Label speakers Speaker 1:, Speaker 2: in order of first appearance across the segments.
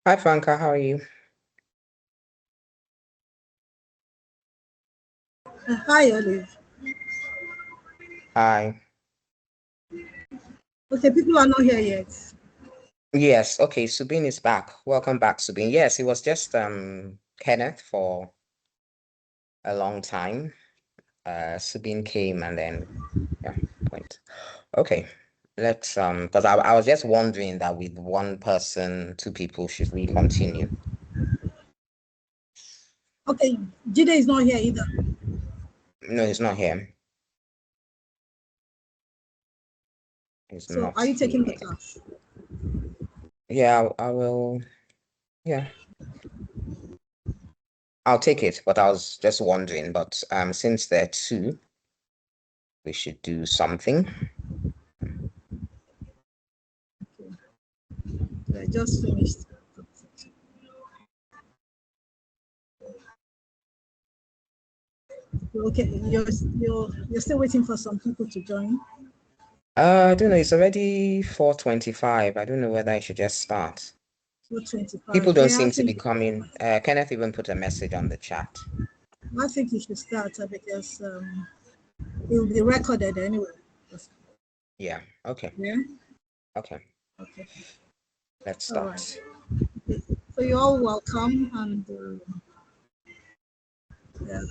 Speaker 1: Hi Franca, how are you?
Speaker 2: Hi, Olive.
Speaker 1: Hi.
Speaker 2: Okay, people are not here yet.
Speaker 1: Yes, okay, Subin is back. Welcome back, Subin. Yes, it was just Kenneth for a long time. Subin came and then yeah, point. Okay. Let's because I was just wondering that with one person, two people, should we continue?
Speaker 2: Okay, Jide is not here either.
Speaker 1: No, he's not here. He's
Speaker 2: So
Speaker 1: not
Speaker 2: are you taking the
Speaker 1: here.
Speaker 2: class?
Speaker 1: Yeah, I will. Yeah, I'll take it, but I was just wondering, but since there are two, we should do something.
Speaker 2: Okay. I just finished. Okay, you're still waiting for some people to join.
Speaker 1: I don't know. It's already 4:25. I don't know whether I should just start.
Speaker 2: 4:25.
Speaker 1: People don't
Speaker 2: Yeah, I
Speaker 1: seem to be
Speaker 2: think
Speaker 1: coming. Kenneth even put a message on the chat.
Speaker 2: you should start because it will be recorded anyway.
Speaker 1: Yeah. Okay.
Speaker 2: Yeah.
Speaker 1: Okay.
Speaker 2: Okay.
Speaker 1: Let's
Speaker 2: All right.
Speaker 1: start.
Speaker 2: Okay. So you're all welcome, and yeah.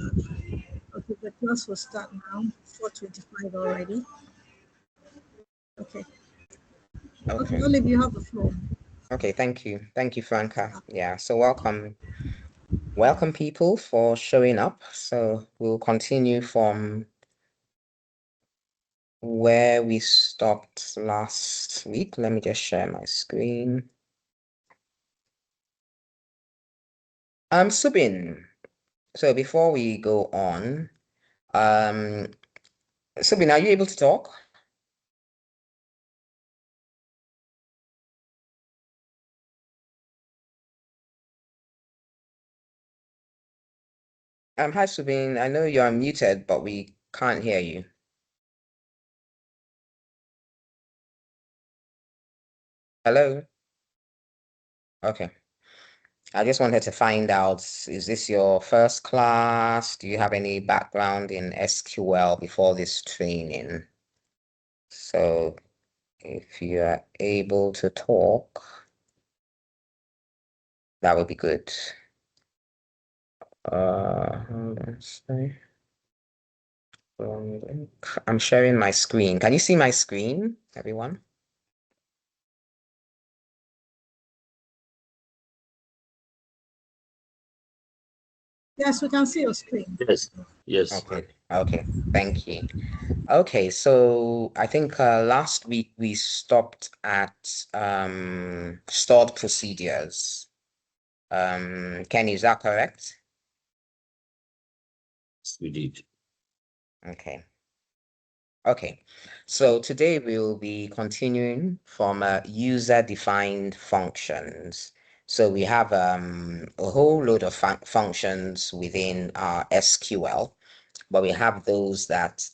Speaker 2: Okay, the class will start now. 4:25 already. Okay. Okay,
Speaker 1: Okay.
Speaker 2: Olive, you have the floor.
Speaker 1: Okay. Thank you. Thank you, Franca. Yeah. So welcome. Welcome people for showing up. So we'll continue from where we stopped last week. Let me just share my screen. Subin. So before we go on, um, Subin, are you able to talk? Hi Subin, I know you're muted, but we can't hear you. Hello? Okay. I just wanted to find out, is this your first class? Do you have any background in SQL before this training? So if you are able to talk, that would be good. Hold on, sorry. I'm sharing my screen. Can you see my screen, everyone?
Speaker 2: Yes, we can see your screen.
Speaker 3: Yes, yes.
Speaker 1: Okay, okay, thank you. Okay, so I think last week we stopped at stored procedures. Kenny, is that correct?
Speaker 3: Yes, we did.
Speaker 1: Okay. Okay. So today we'll be continuing from user-defined functions. So we have a whole load of functions within our SQL, but we have those that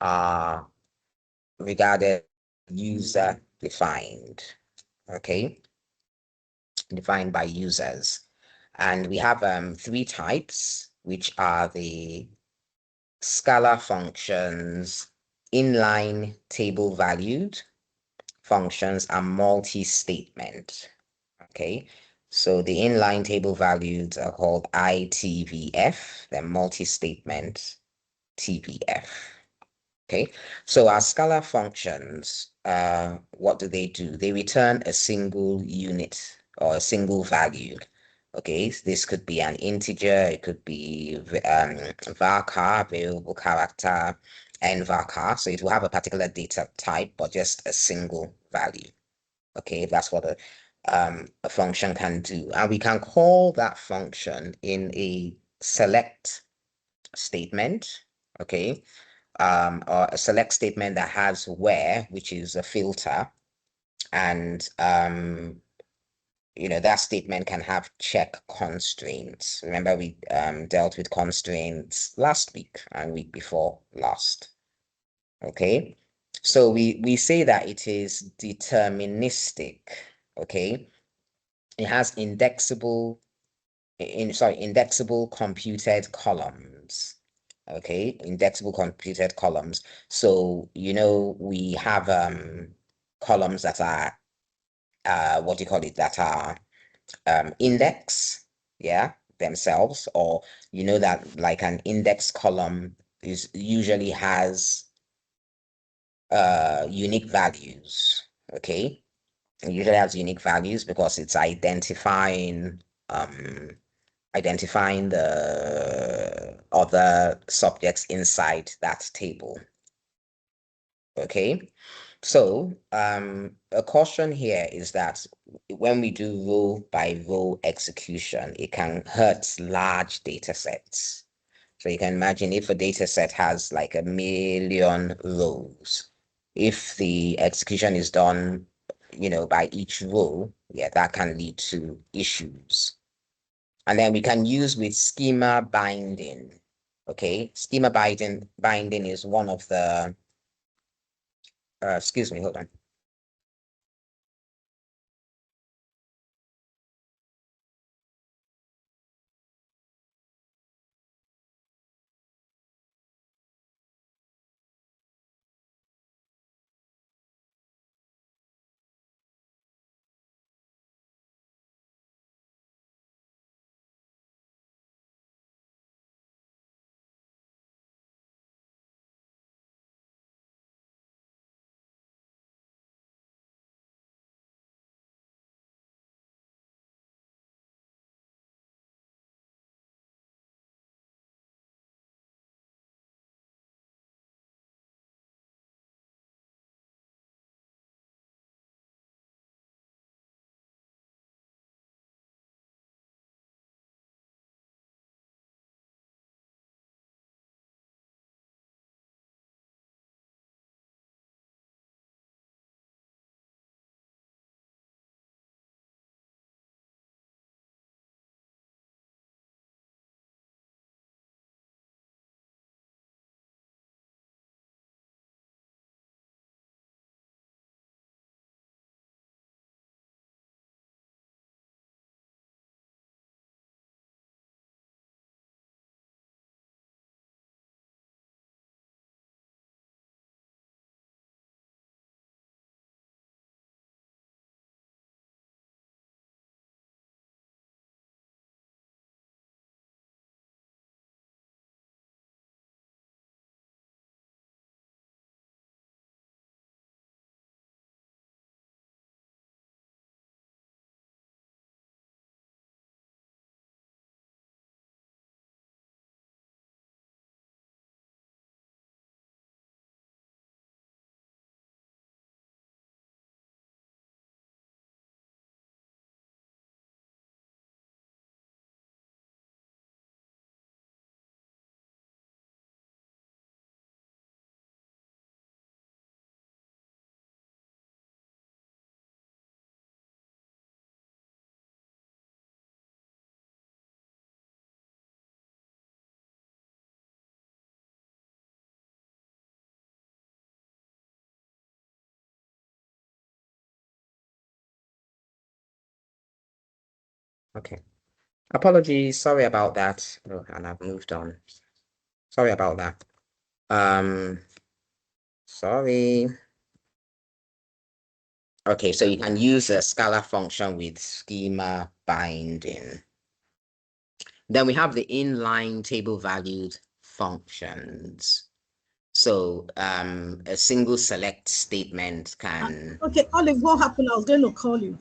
Speaker 1: are regarded user defined, okay, defined by users. And we have three types, which are the scalar functions, inline table valued functions, and multi-statement. Okay, so the inline table values are called ITVF, then multi-statement TVF. Okay, so our scalar functions, what do? They return a single unit or a single value. Okay, so this could be an integer, it could be varchar, variable character, and varchar. So it will have a particular data type, but just a single value. Okay, that's what a function can do. And we can call that function in a select statement. Okay, or a select statement that has where, which is a filter, and that statement can have check constraints. Remember, we dealt with constraints last week and week before last. Okay, so we say that it is deterministic. Okay, it has indexable computed columns. Okay, indexable computed columns. So we have columns that are what do you call it, that are index, yeah, themselves, or that like an index column is usually has unique values. Okay, it usually has unique values because it's identifying the other subjects inside that table. Okay, so a caution here is that when we do row by row execution, it can hurt large data sets. So you can imagine if a data set has like 1,000,000 rows, if the execution is done, by each row, yeah, that can lead to issues. And then we can use with schema binding. Okay, schema binding is one of the excuse me, hold on. Okay. Apologies, sorry about that. Oh, and I've moved on. Sorry about that. Sorry. Okay, so you can use a scalar function with schema binding. Then we have the inline table valued functions. So a single select statement can.
Speaker 2: Okay, Olive, what happened? I was going to call you.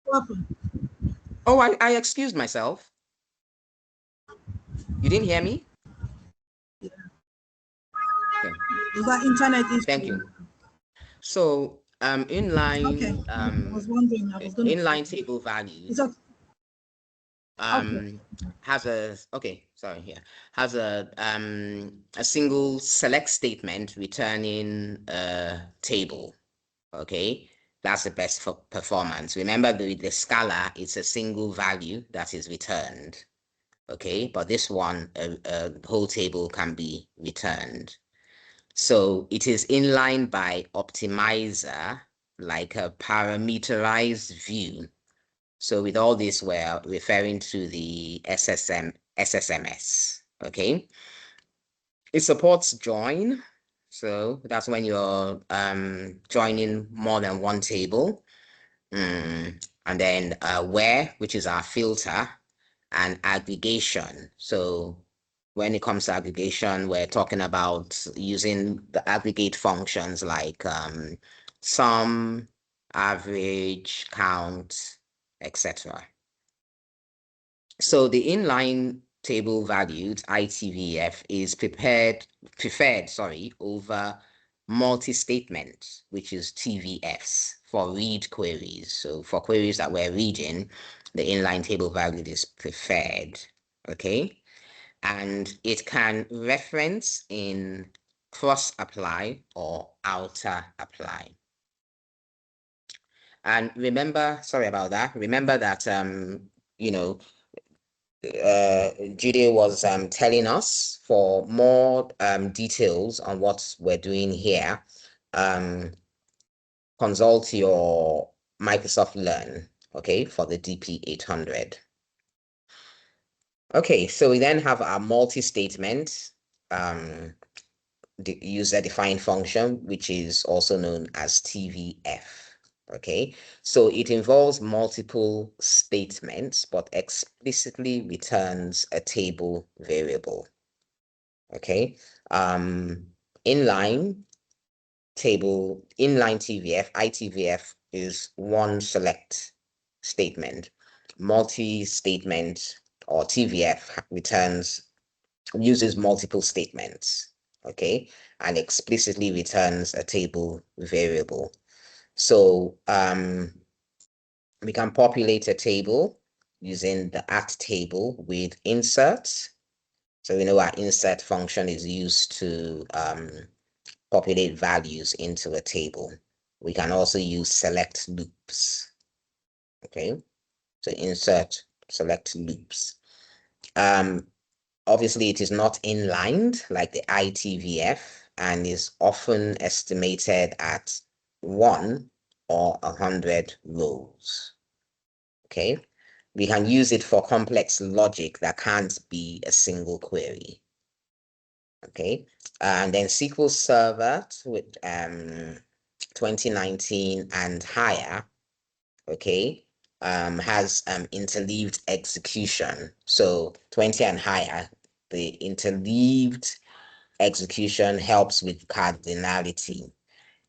Speaker 2: What happened?
Speaker 1: Oh, I excused myself. You didn't hear me?
Speaker 2: Yeah.
Speaker 1: Okay.
Speaker 2: Was that internet issue?
Speaker 1: Thank you. So inline
Speaker 2: Okay. I was wondering. I was going to
Speaker 1: inline table values
Speaker 2: okay.
Speaker 1: has a single select statement returning a table. Okay, that's the best for performance. Remember, the scalar, it's a single value that is returned. Okay, but this one, a whole table can be returned. So it is inline by optimizer, like a parameterized view. So with all this, we're referring to the SSMS, okay? It supports join. So that's when you're joining more than one table. And then where, which is our filter, and aggregation. So when it comes to aggregation, we're talking about using the aggregate functions like sum, average, count, etc. So the inline table valued ITVF is preferred over multi-statement, which is TVFs for read queries. So for queries that we're reading, the inline table valued is preferred, okay? And it can reference in cross apply or outer apply. And remember, sorry about that. Remember that, you know, Judy was telling us for more details on what we're doing here, consult your Microsoft Learn, okay, for the DP800. Okay, so we then have our multi-statement the user-defined function, which is also known as TVF. Okay, so it involves multiple statements, but explicitly returns a table variable. Okay, inline TVF, ITVF is one select statement. Multi-statement or TVF uses multiple statements, okay, and explicitly returns a table variable. So we can populate a table using the at table with insert. So we know our insert function is used to populate values into a table. We can also use select loops. Okay, so insert select loops. Obviously, it is not inlined like the ITVF and is often estimated at 1 or 100 rows. Okay, we can use it for complex logic that can't be a single query. Okay, and then SQL Server with 2019 and higher, okay, has interleaved execution. So 20 and higher, the interleaved execution helps with cardinality.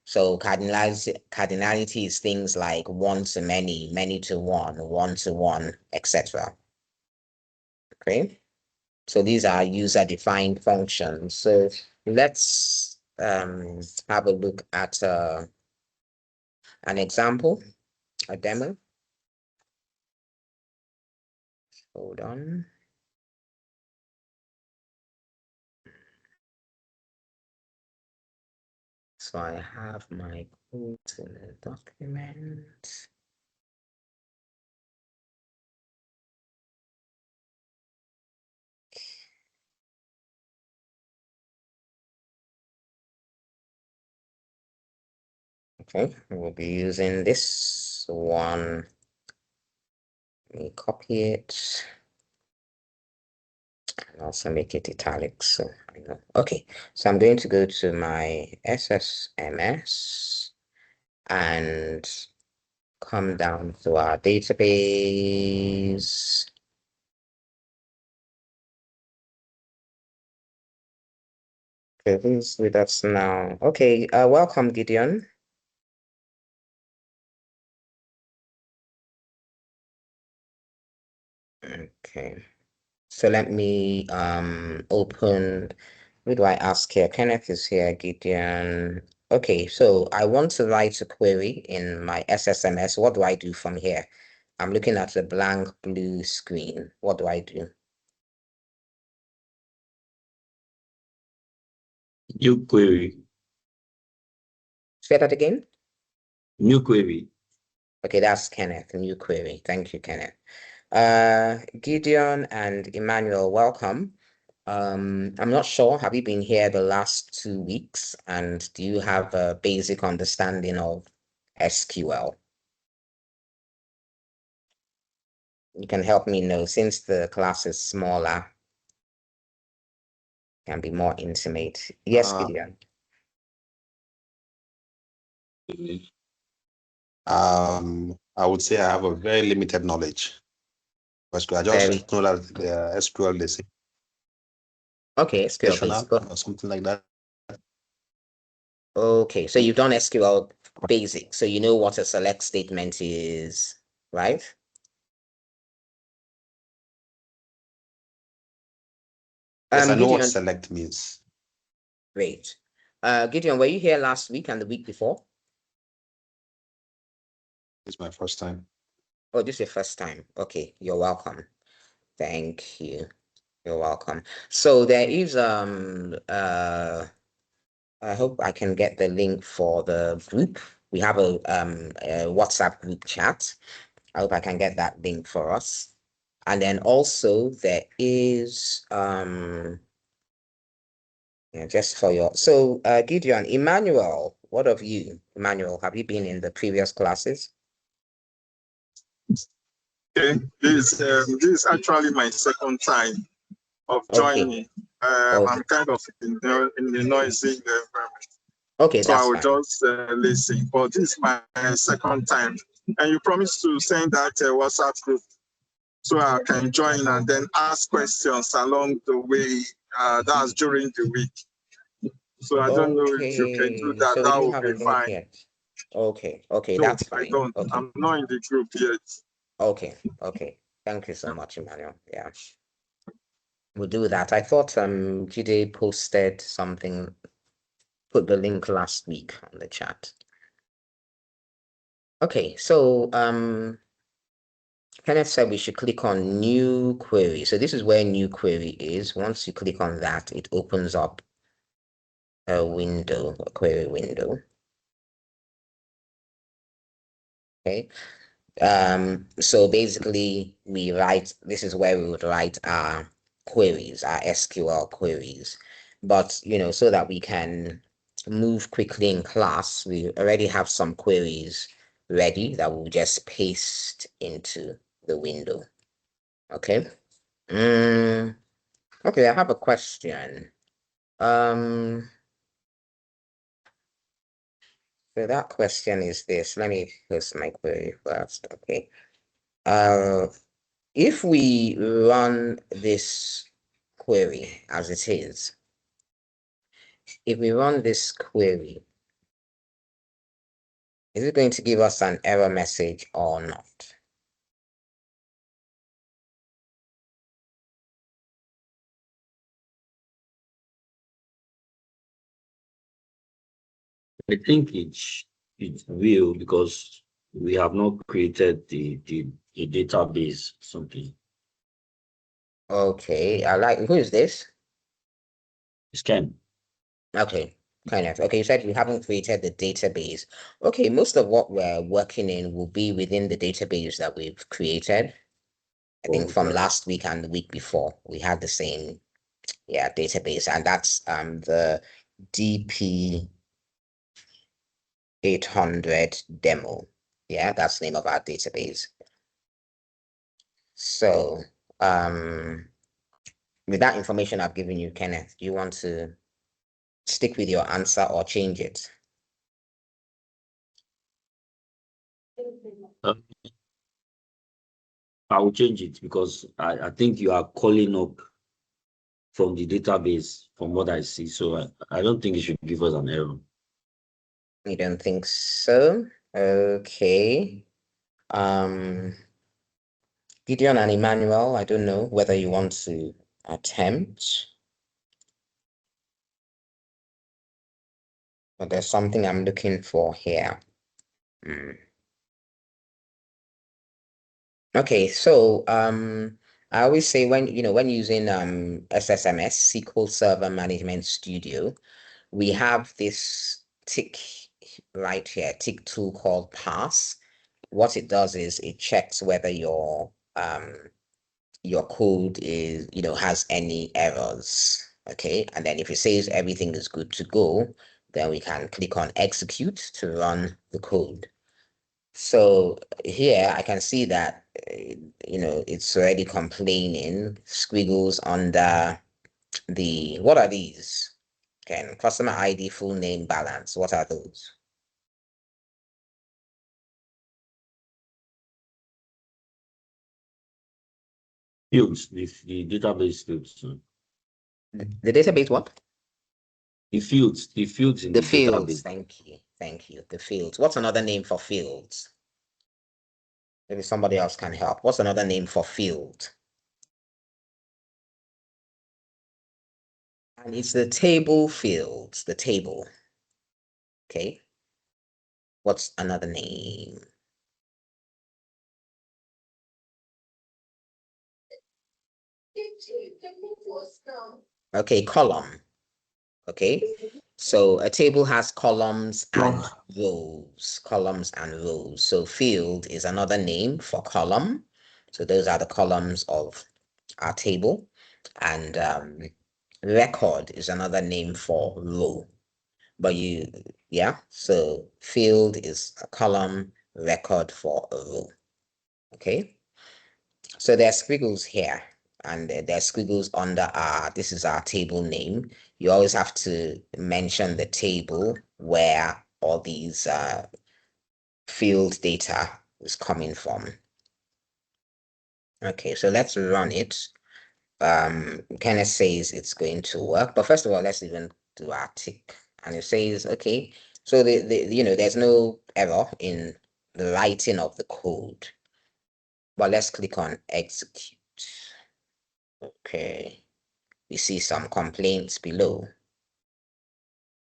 Speaker 1: So cardinality is things like one to many, many to one, etc. Okay. So these are user-defined functions. So let's have a look at an example, a demo. Hold on. So I have my code in the document. Okay, we'll be using this one. Let me copy it and also make it italic. So I know. Okay, so I'm going to go to my SSMS and come down to our database. Okay, who's with us now? Okay, welcome, Gideon. Okay, so let me open. Who do I ask here? Kenneth is here, Gideon. Okay, so I want to write a query in my SSMS. What do I do from here? I'm looking at a blank blue screen. What do I do?
Speaker 3: New query.
Speaker 1: Say that again.
Speaker 3: New query.
Speaker 1: Okay, that's Kenneth, new query. Thank you, Kenneth. Gideon and Emmanuel, welcome. I'm not sure, have you been here the last 2 weeks? And do you have a basic understanding of SQL? you can help me know, since the class is smaller, can be more intimate. Yes, Gideon.
Speaker 4: I would say I have a very limited knowledge. But I just know that the SQL is
Speaker 1: okay, SQL basic
Speaker 4: or something like that.
Speaker 1: Okay, so you've done SQL basic, so you know what a select statement is, right?
Speaker 4: Yes, I know
Speaker 1: Gideon,
Speaker 4: what select means.
Speaker 1: Great. Gideon, were you here last week and the week before?
Speaker 4: It's my first time.
Speaker 1: Oh, this is your first time. Okay, you're welcome. Thank you. You're welcome. So there is I hope I can get the link for the group. We have a WhatsApp group chat. I hope I can get that link for us. And then also there is yeah, just for your Gideon, Emmanuel, what of you? Emmanuel, have you been in the previous classes?
Speaker 5: Okay, this is actually my second time of joining. I'm kind of in the noisy environment.
Speaker 1: Okay,
Speaker 5: so
Speaker 1: that's
Speaker 5: I will
Speaker 1: fine.
Speaker 5: just listen. But this is my second time, and you promised to send that WhatsApp group so I can join and then ask questions along the way. That's during the week. So I don't know if you can do that.
Speaker 1: So
Speaker 5: that
Speaker 1: you
Speaker 5: would
Speaker 1: haven't
Speaker 5: be
Speaker 1: done it
Speaker 5: fine.
Speaker 1: yet. Okay,
Speaker 5: No,
Speaker 1: that's
Speaker 5: I
Speaker 1: fine.
Speaker 5: don't.
Speaker 1: Okay.
Speaker 5: I'm not in the group yet.
Speaker 1: Okay. Thank you so much, Emmanuel. Yeah. We'll do that. I thought Jide posted something, put the link last week on the chat. Okay, so Kenneth said we should click on new query. So this is where new query is. Once you click on that, it opens up a window, a query window. Okay. So basically this is where we would write our queries, our SQL queries. But so that we can move quickly in class, we already have some queries ready that we'll just paste into the window. Okay. Okay, I have a question. So that question is this. Let me post my query first. Okay. If we run this query as it is, if we run this query, is it going to give us an error message or not?
Speaker 3: I think it will, because we have not created the database something.
Speaker 1: Okay, who is this?
Speaker 3: It's Ken.
Speaker 1: Okay, kind of. Okay, you said you haven't created the database. Okay, most of what we're working in will be within the database that we've created. I think from last week and the week before, we had the same database, and that's the DP800 demo. Yeah, that's the name of our database. So with that information I've given you, Kenneth, do you want to stick with your answer or change it?
Speaker 3: I will change it, because I think you are calling up from the database from what I see. So I don't think it should give us an error.
Speaker 1: You don't think so? Okay. Gideon and Emmanuel, I don't know whether you want to attempt, but there's something I'm looking for here. Okay, so I always say when using SSMS, SQL Server Management Studio, we have this tick right here, tick tool called pass. What it does is it checks whether your code is has any errors. Okay, and then if it says everything is good to go, then we can click on execute to run the code. So here I can see that it's already complaining. Squiggles under the, what are these? Okay, customer ID, full name, balance. What are those?
Speaker 3: Fields, the database fields.
Speaker 1: The database what?
Speaker 3: The fields in
Speaker 1: The
Speaker 3: the
Speaker 1: fields.
Speaker 3: database.
Speaker 1: Thank you. The fields. What's another name for fields? Maybe somebody else can help. What's another name for field? And it's the table fields, the table. Okay. What's another name? Okay, column. Okay. So a table has columns and rows, columns and rows. So field is another name for column. So those are the columns of our table. And record is another name for row. But so field is a column, record for a row. Okay. So there are squiggles here, and there are squiggles under this is our table name. You always have to mention the table where all these field data is coming from. Okay, so let's run it. Kenneth says it's going to work, but first of all, let's even do our tick. And it says, okay, so there's no error in the writing of the code. But let's click on execute. Okay, we see some complaints below.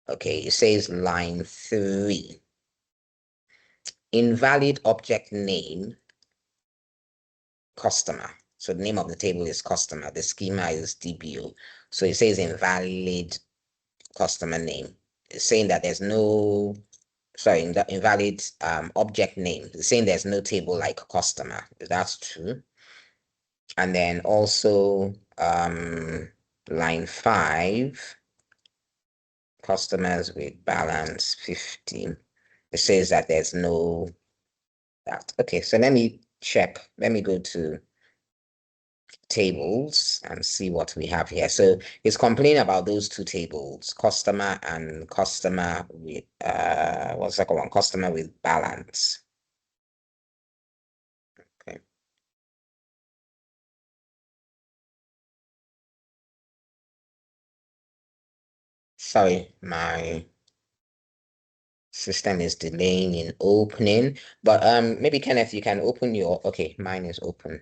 Speaker 1: Okay, it says line 3. Invalid object name, customer. So the name of the table is customer. The schema is DBO. So it says invalid customer name. It's saying that there's no, invalid object name. It's saying there's no table like customer. That's true. And then also line 5, customers with balance 15. It says that there's no that. Okay, so let me check. Let me go to tables and see what we have here. So it's complaining about those two tables, customer and customer with what's the second one? Customer with balance. Okay. Sorry, my system is delaying in opening, but maybe Kenneth, you can open your, okay, mine is open.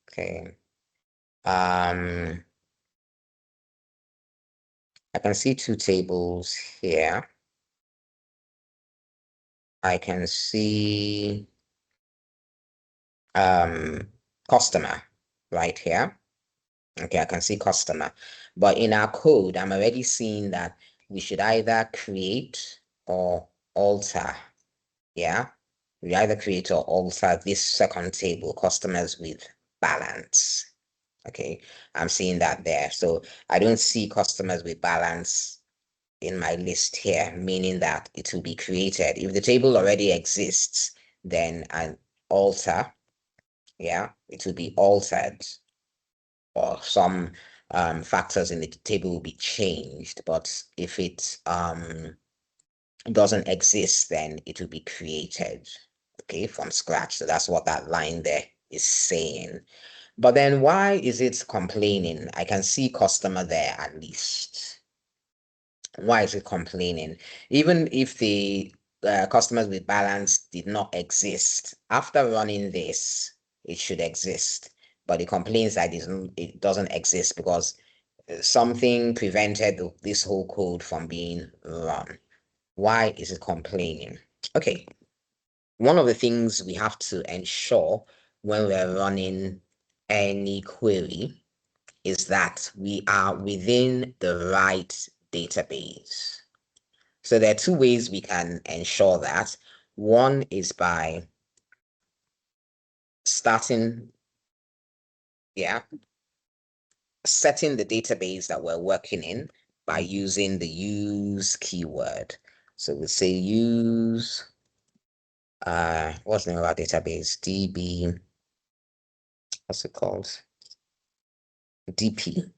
Speaker 1: Okay. I can see two tables here. I can see customer right here. Okay, I can see customer, but in our code, I'm already seeing that we should either create or alter. Yeah, we either create or alter this second table, customers with balance. Okay, I'm seeing that there. So I don't see customers with balance in my list here, meaning that it will be created. If the table already exists, then an alter, yeah, it will be altered, or some factors in the table will be changed. But if it doesn't exist, then it will be created, okay, from scratch. So that's what that line there is saying. But then why is it complaining? I can see customer there at least. Why is it complaining? Even if the customers with balance did not exist, after running this, it should exist. But it complains that it doesn't exist because something prevented this whole code from being run. Why is it complaining? Okay, one of the things we have to ensure when we're running any query is that we are within the right database. So there are two ways we can ensure that. One is by setting the database that we're working in by using the use keyword. So we say use, what's the name of our database? what's it called? DP.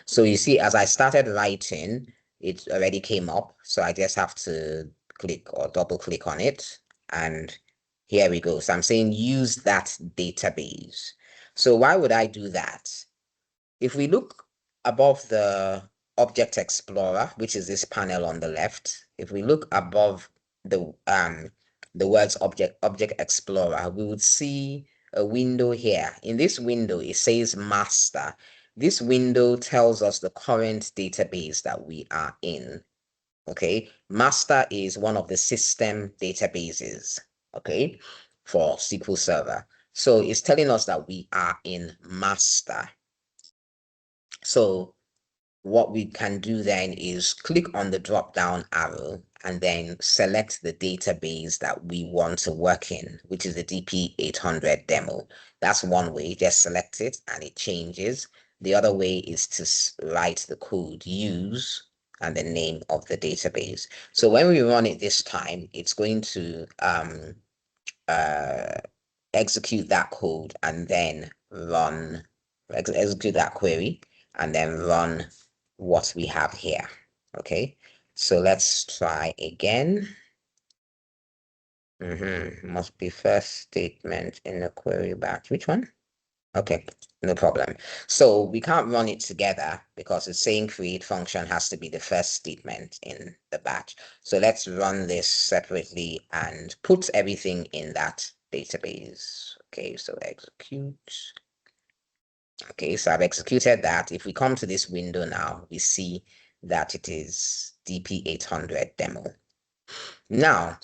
Speaker 1: So you see, as I started writing, it already came up. So I just have to click or double click on it. And here we go. So I'm saying use that database. So why would I do that? If we look above the Object Explorer, which is this panel on the left, if we look above the words Object Explorer, we would see a window here. In this window, it says master. This window tells us the current database that we are in. Okay, master is one of the system databases, okay, for SQL Server. So it's telling us that we are in master. So what we can do then is click on the drop down arrow and then select the database that we want to work in, which is the DP800 demo. That's one way. Just select it and it changes. The other way is to write the code use and the name of the database. So when we run it this time, it's going to execute that code and then execute that query and then run what we have here. Okay, so let's try again. Must be first statement in the query batch. Which one? Okay, no problem. So we can't run it together because it's saying create function has to be the first statement in the batch. So let's run this separately and put everything in that database. Okay, so execute. Okay, so I've executed that. If we come to this window now, we see that it is DP800 demo. Now,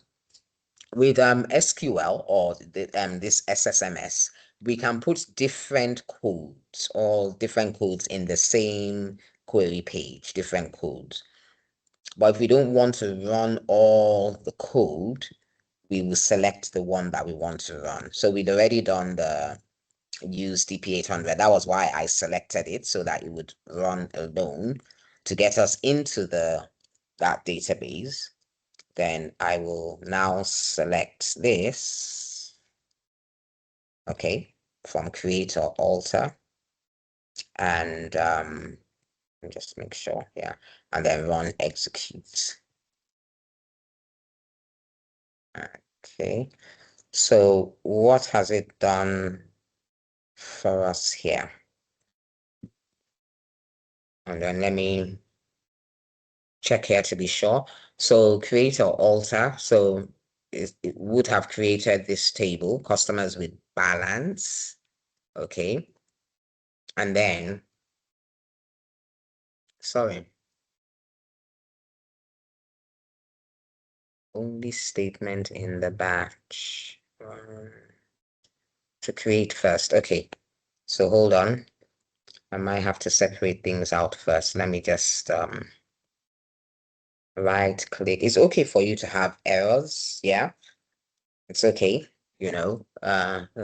Speaker 1: with SQL or this SSMS, we can put different codes, all different codes in the same query page, different codes. But if we don't want to run all the code, we will select the one that we want to run. So we'd already done the use DP800. That was why I selected it, so that it would run alone to get us into that database. Then I will now select this, okay, from create or alter, and just make sure, yeah, and then run execute. Okay, so what has it done for us here? And then let me check here to be sure. So create or alter. So it would have created this table, customers with balance. Okay. And then, sorry. Only statement in the batch. To create first. Okay. So hold on. I might have to separate things out first. Let me just right click. It's okay for you to have errors. Yeah. It's okay.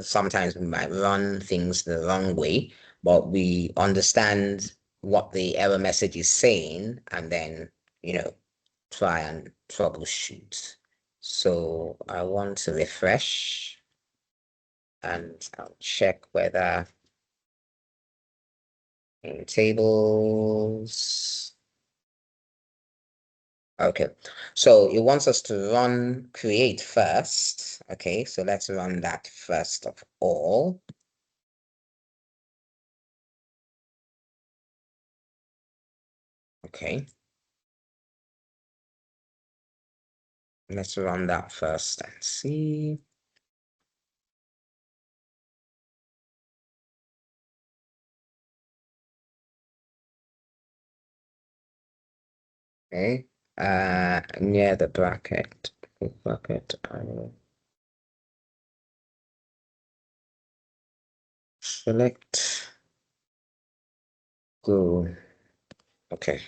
Speaker 1: Sometimes we might run things the wrong way, but we understand what the error message is saying and then, try and troubleshoot. So I want to refresh and I'll check whether in tables. Okay, so it wants us to run create first. Okay, so let's run that first of all. Okay. Let's run that first and see. Okay. Near the bracket. I will select go. Okay.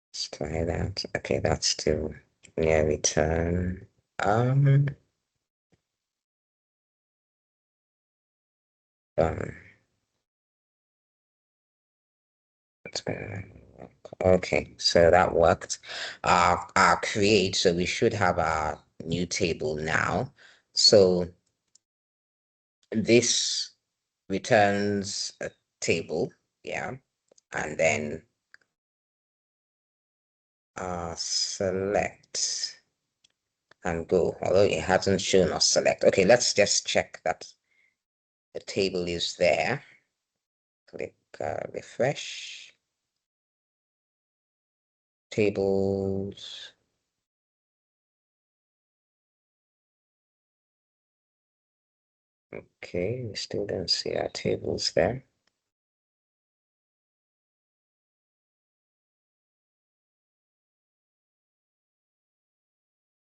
Speaker 1: Let's try that. Okay, that's still near return. Okay, so that worked. Our create, so we should have our new table now. So this returns a table, yeah, and then select and go, although it hasn't shown us select. Okay, let's just check that the table is there. Click refresh. Tables. Okay, we still don't see our tables there.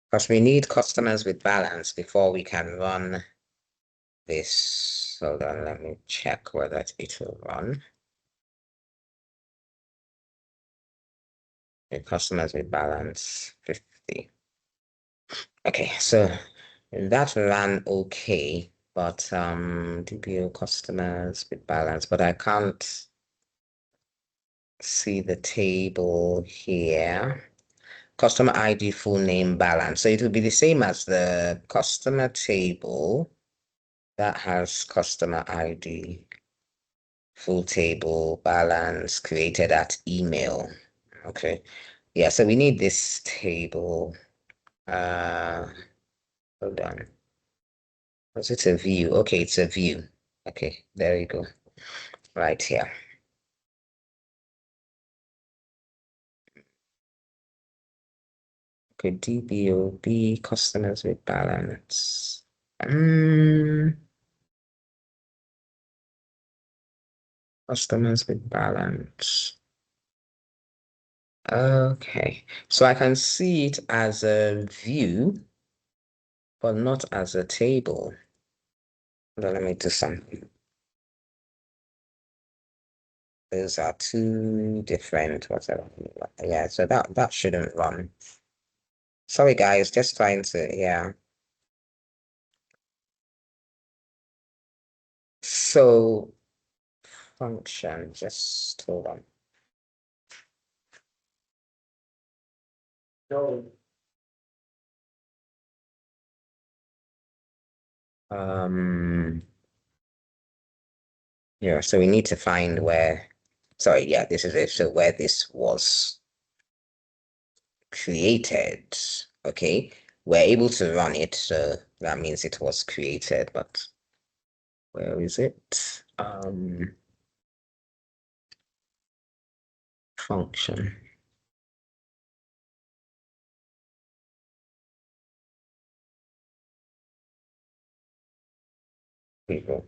Speaker 1: Because we need customers with balance before we can run this. Hold on, let me check whether it will run. Okay, customers with balance 50. Okay, so that ran okay, but DPO customers with balance, but I can't see the table here. Customer ID full name balance. So it will be the same as the customer table that has customer ID full table balance created at email. Okay. Yeah, so we need this table. Hold on. Was it a view? Okay, it's a view. Okay, there you go. Right here. Okay, DBOB customers with balance. Customers with balance. Okay, so I can see it as a view, but not as a table. Let me do something. Those are two different whatever. Yeah, so that shouldn't run. Sorry guys, just trying to, yeah. So function, just hold on. No. Yeah, so we need to find where, sorry, yeah, this is it. So where this was created, okay, we're able to run it, so that means it was created, but where is it? Function. People.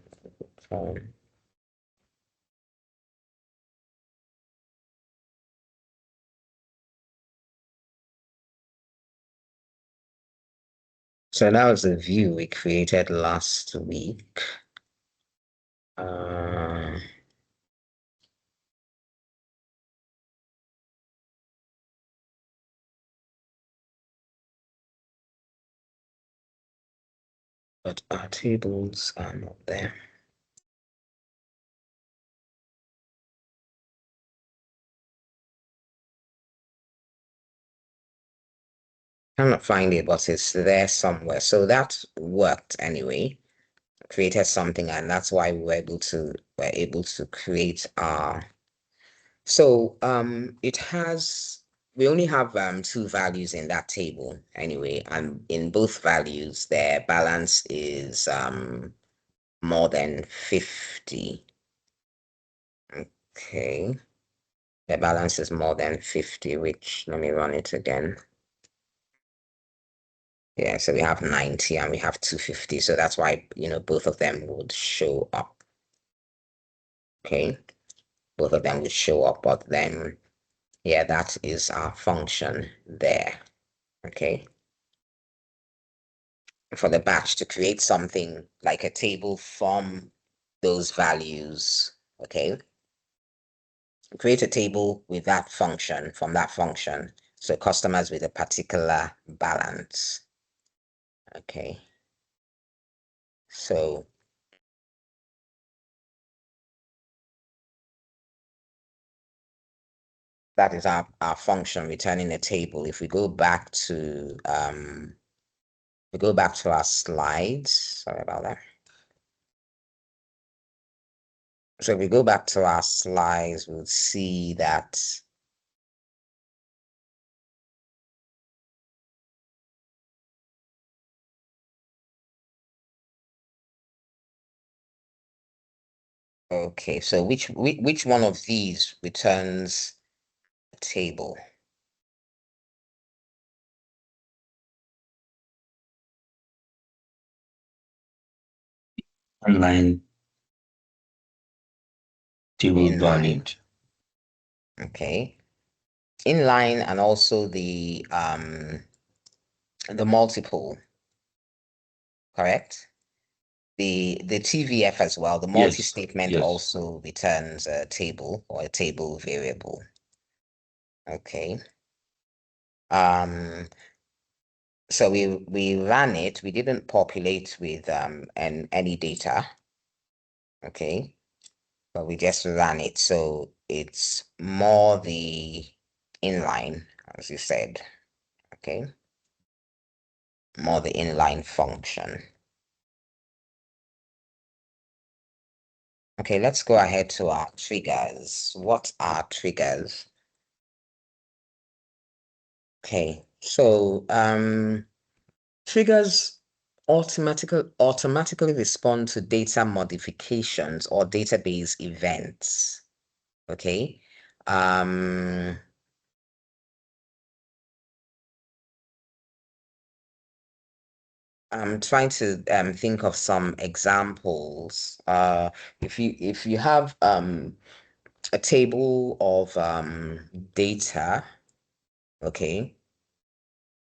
Speaker 1: So that was the view we created last week. But our tables are not there. Cannot find it, but it's there somewhere. So that worked anyway. Created something, and that's why we were able to create our. So it has, we only have two values in that table anyway, and in both values their balance is more than 50. Okay, the balance is more than 50, which, let me run it again. Yeah, so we have 90 and we have 250, so that's why, both of them would show up. Okay, both of them would show up, but then, yeah, that is our function there. Okay, for the batch to create something like a table from those values. Okay, create a table with that function, from that function, so customers with a particular balance. Okay, so that is our function returning a table. If we go back to our slides, sorry about that. So if we go back to our slides, we'll see that okay, so which one of these returns a table?
Speaker 3: Online table
Speaker 1: Inline.
Speaker 3: valid.
Speaker 1: Okay. Inline and also the multiple, correct? The TVF as well, the multi-statement
Speaker 3: yes.
Speaker 1: also returns a table or a table variable. Okay. So we ran it, we didn't populate with any data. Okay. But we just ran it. So it's more the inline, as you said. Okay. More the inline function. Okay, let's go ahead to our triggers. What are triggers? Okay, so triggers automatically respond to data modifications or database events. Okay. I'm trying to think of some examples. If you have a table of data, okay,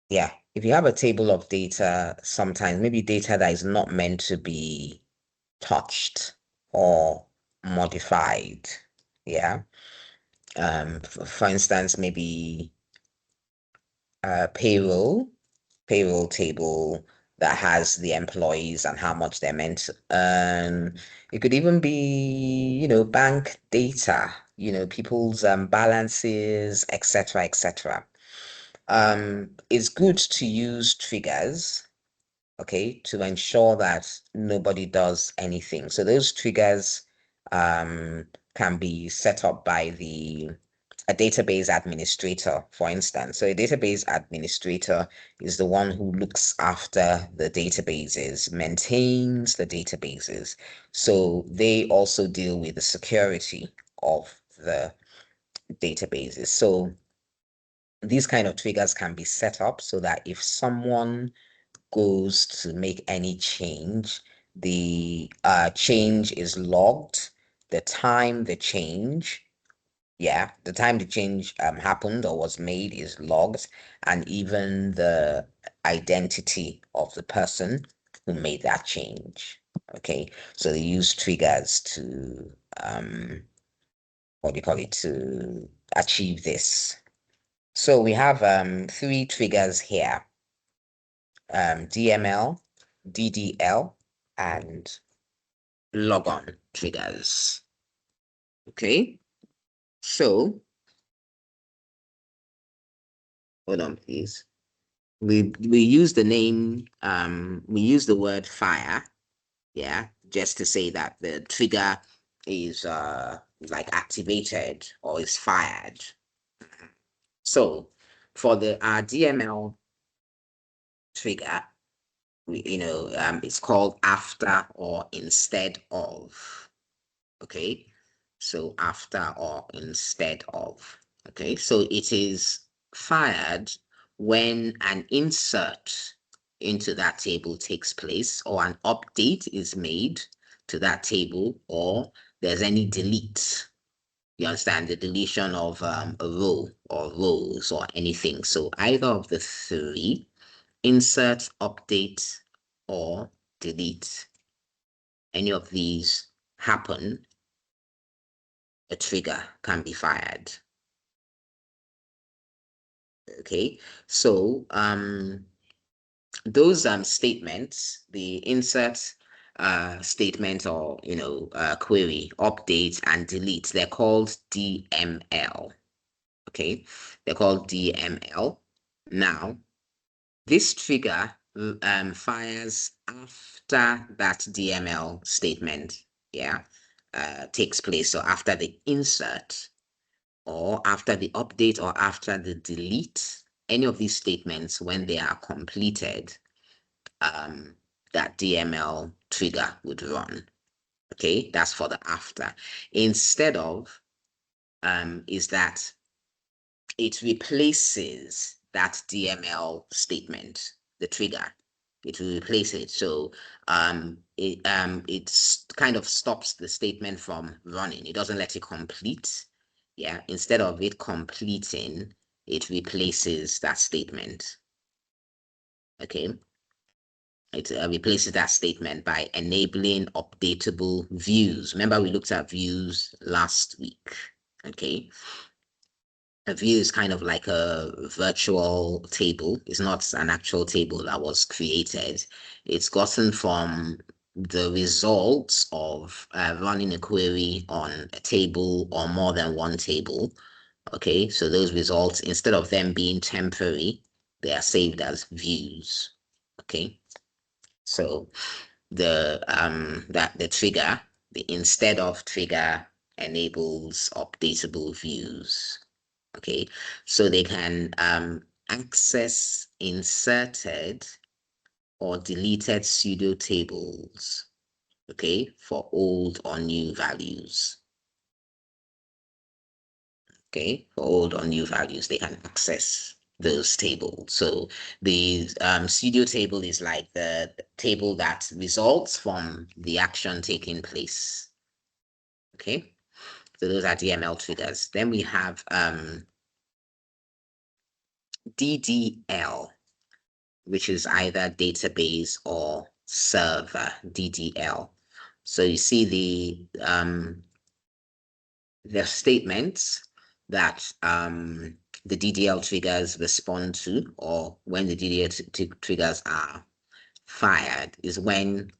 Speaker 1: yeah, if you have a table of data, sometimes maybe data that is not meant to be touched or modified, yeah. For instance, maybe payroll table that has the employees and how much they're meant to earn. It could even be, bank data, people's balances, etc., etc. It's good to use triggers, okay, to ensure that nobody does anything. So those triggers can be set up by a database administrator, for instance. So a database administrator is the one who looks after the databases, maintains the databases. So they also deal with the security of the databases. So these kind of triggers can be set up so that if someone goes to make any change, the change is logged, the time the change happened or was made is logged, and even the identity of the person who made that change. Okay, so they use triggers to what do you call it, to achieve this. So we have three triggers here: DML, DDL, and logon triggers. Okay, so hold on, please. We use the name, we use the word fire, yeah, just to say that the trigger is like activated or is fired. So for the DML trigger, it's called after or instead of. Okay, so after or instead of. Okay, so it is fired when an insert into that table takes place or an update is made to that table or there's any delete. You understand, the deletion of a row or rows or anything. So either of the three, insert, update, or delete, any of these happen, a trigger can be fired. Okay, so those statements, the insert statement or query, update and delete, they're called DML. Okay, they're called DML. Now this trigger fires after that DML statement, yeah, takes place. So after the insert, or after the update, or after the delete, any of these statements, when they are completed, that DML trigger would run. Okay, that's for the after. Instead of is that it replaces that DML statement, the trigger. It will replace it. So it's kind of stops the statement from running. It doesn't let it complete. Yeah, instead of it completing, it replaces that statement. Okay. It replaces that statement by enabling updatable views. Remember, we looked at views last week. Okay. A view is kind of like a virtual table. It's not an actual table that was created. It's gotten from the results of running a query on a table or more than one table. Okay, so those results, instead of them being temporary, they are saved as views. Okay, so the trigger, the instead of trigger enables updatable views. Okay, so they can access inserted or deleted pseudo tables, okay, for old or new values. Okay, for old or new values, they can access those tables. So the pseudo table is like the table that results from the action taking place. Okay, so those are DML triggers. Then we have DDL, which is either database or server, DDL. So you see the statements that the DDL triggers respond to, or when the DDL triggers are fired, is when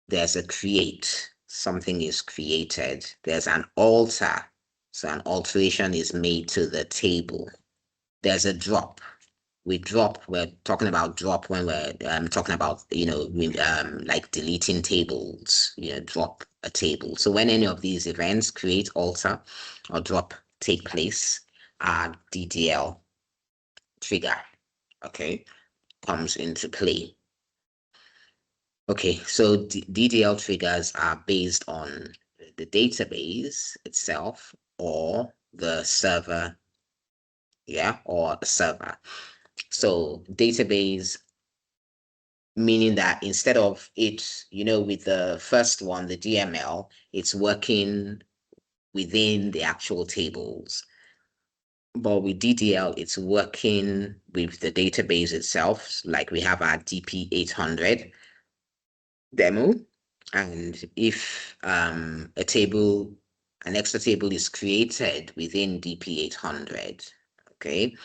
Speaker 1: there's a create, something is created, there's an alter, so an alteration is made to the table, there's a drop. We're talking about drop when we're talking about, like deleting tables, drop a table. So when any of these events, create, alter, or drop, take place, DDL trigger, okay, comes into play. Okay, so DDL triggers are based on the database itself or the server, or the server. So database, meaning that instead of it, with the first one, the DML, it's working within the actual tables. But with DDL, it's working with the database itself. Like we have our DP800 demo. And if an extra table is created within DP800, okay,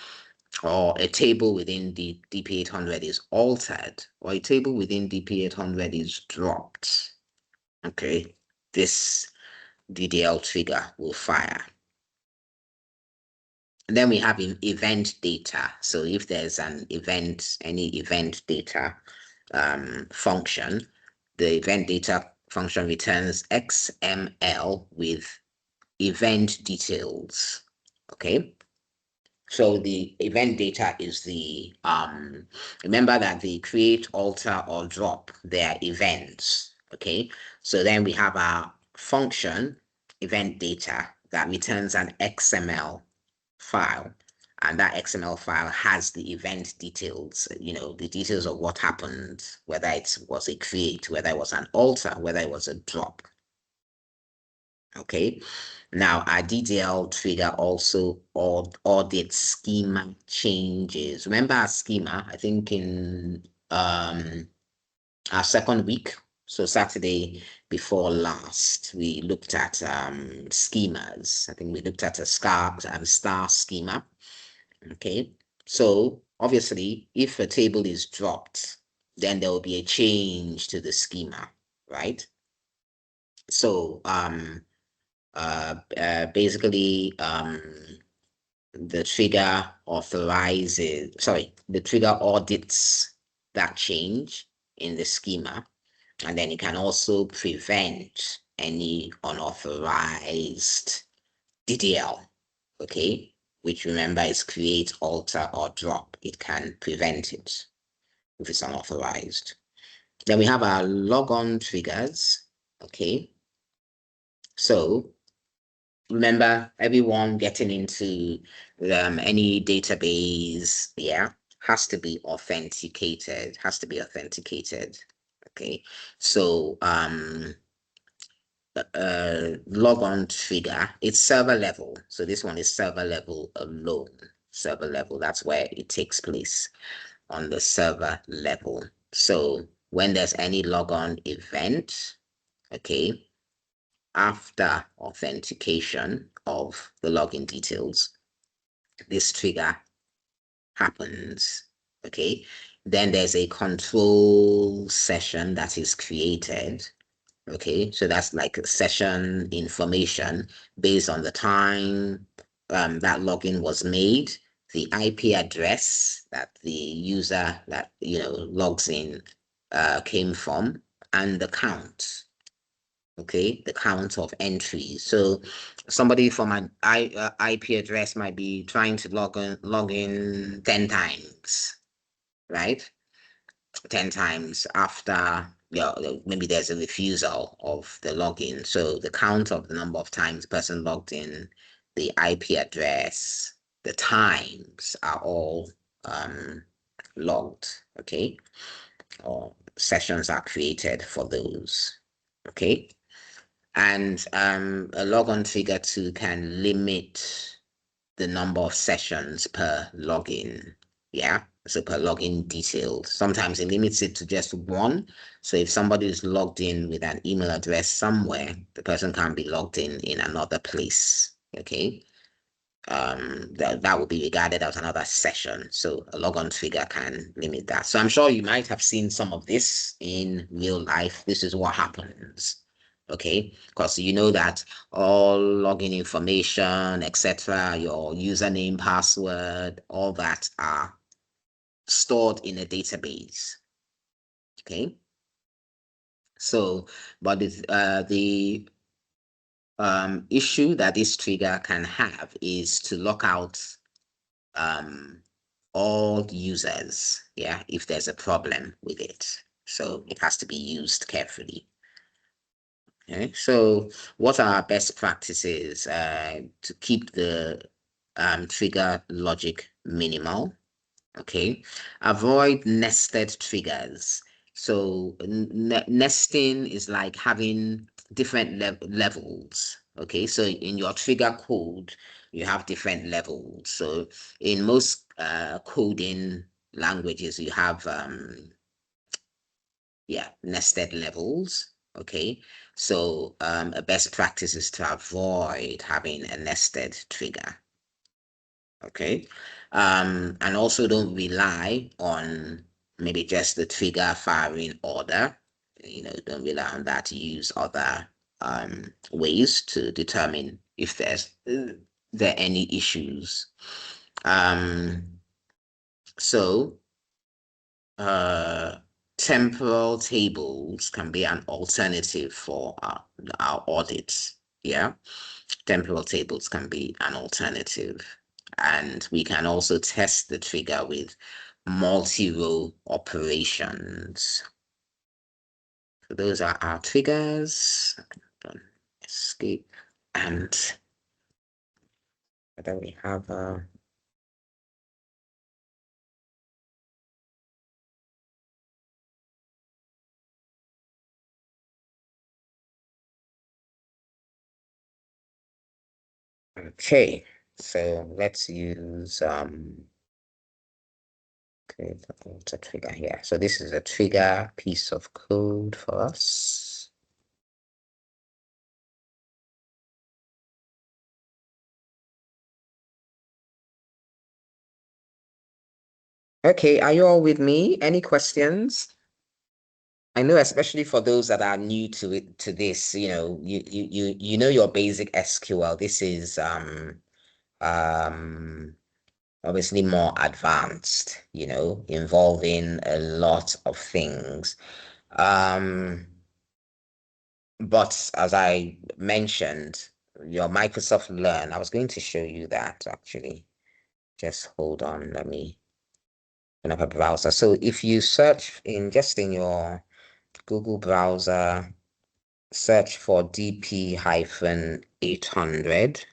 Speaker 1: or a table within the DP800 is altered, or a table within DP800 is dropped, okay, this DDL trigger will fire. And then we have event data. So if there's an event, any event data function, the event data function returns XML with event details, okay? So the event data is the, remember that the create, alter, or drop, they are events, okay? So then we have our function, event data, that returns an XML file. And that XML file has the event details, the details of what happened, whether it was a create, whether it was an alter, whether it was a drop. Okay, now our DDL trigger also audits schema changes. Remember our schema, I think in our second week, so Saturday before last, we looked at schemas. I think we looked at a star schema. Okay, so obviously if a table is dropped, then there will be a change to the schema, right? So basically the trigger audits that change in the schema, And then it can also prevent any unauthorized DDL, okay, which remember is create, alter, or drop. It can prevent it if it's unauthorized. Then we have our logon triggers, okay. So remember, everyone getting into any database, yeah, has to be authenticated, okay. So logon trigger, it's server level. So this one is server level alone. Server level, that's where it takes place, on the server level. So when there's any logon event, okay, after authentication of the login details, this trigger happens, okay. Then there's a control session that is created. Okay, so that's like session information based on the time that login was made, the IP address that the user that logs in came from, and the count. Okay, the count of entries. So somebody from an IP address might be trying to log in 10 times, right? 10 times after maybe there's a refusal of the login. So the count of the number of times the person logged in, the IP address, the times are all logged, okay? Or sessions are created for those, okay? And a logon trigger too can limit the number of sessions per login. Yeah, so per login details. Sometimes it limits it to just one. So if somebody is logged in with an email address somewhere, the person can't be logged in another place. Okay. That would be regarded as another session. So a logon trigger can limit that. So I'm sure you might have seen some of this in real life. This is what happens. Okay, because you know that all login information, etc., your username, password, all that are stored in a database. Okay, so but the issue that this trigger can have is to lock out all users, yeah, if there's a problem with it. So it has to be used carefully. Okay, so what are best practices to keep the trigger logic minimal? Okay, avoid nested triggers. So nesting is like having different levels. Okay, so in your trigger code, you have different levels. So in most coding languages, you have nested levels. Okay, so a best practice is to avoid having a nested trigger. Okay, and also don't rely on maybe just the trigger firing order. Don't rely on that. Use other ways to determine if there are any issues. So temporal tables can be an alternative for our audits. Yeah, temporal tables can be an alternative. And we can also test the trigger with multi-row operations. So those are our triggers. Escape. And then we have okay, so let's use okay, it's a trigger here. So this is a trigger piece of code for us. Okay, are you all with me? Any questions? I know, especially for those that are new to this, you know your basic SQL. This is obviously more advanced, involving a lot of things. But as I mentioned, your Microsoft Learn, I was going to show you that actually. Just hold on, let me open up a browser. So if you search in your Google browser, search for DP-800,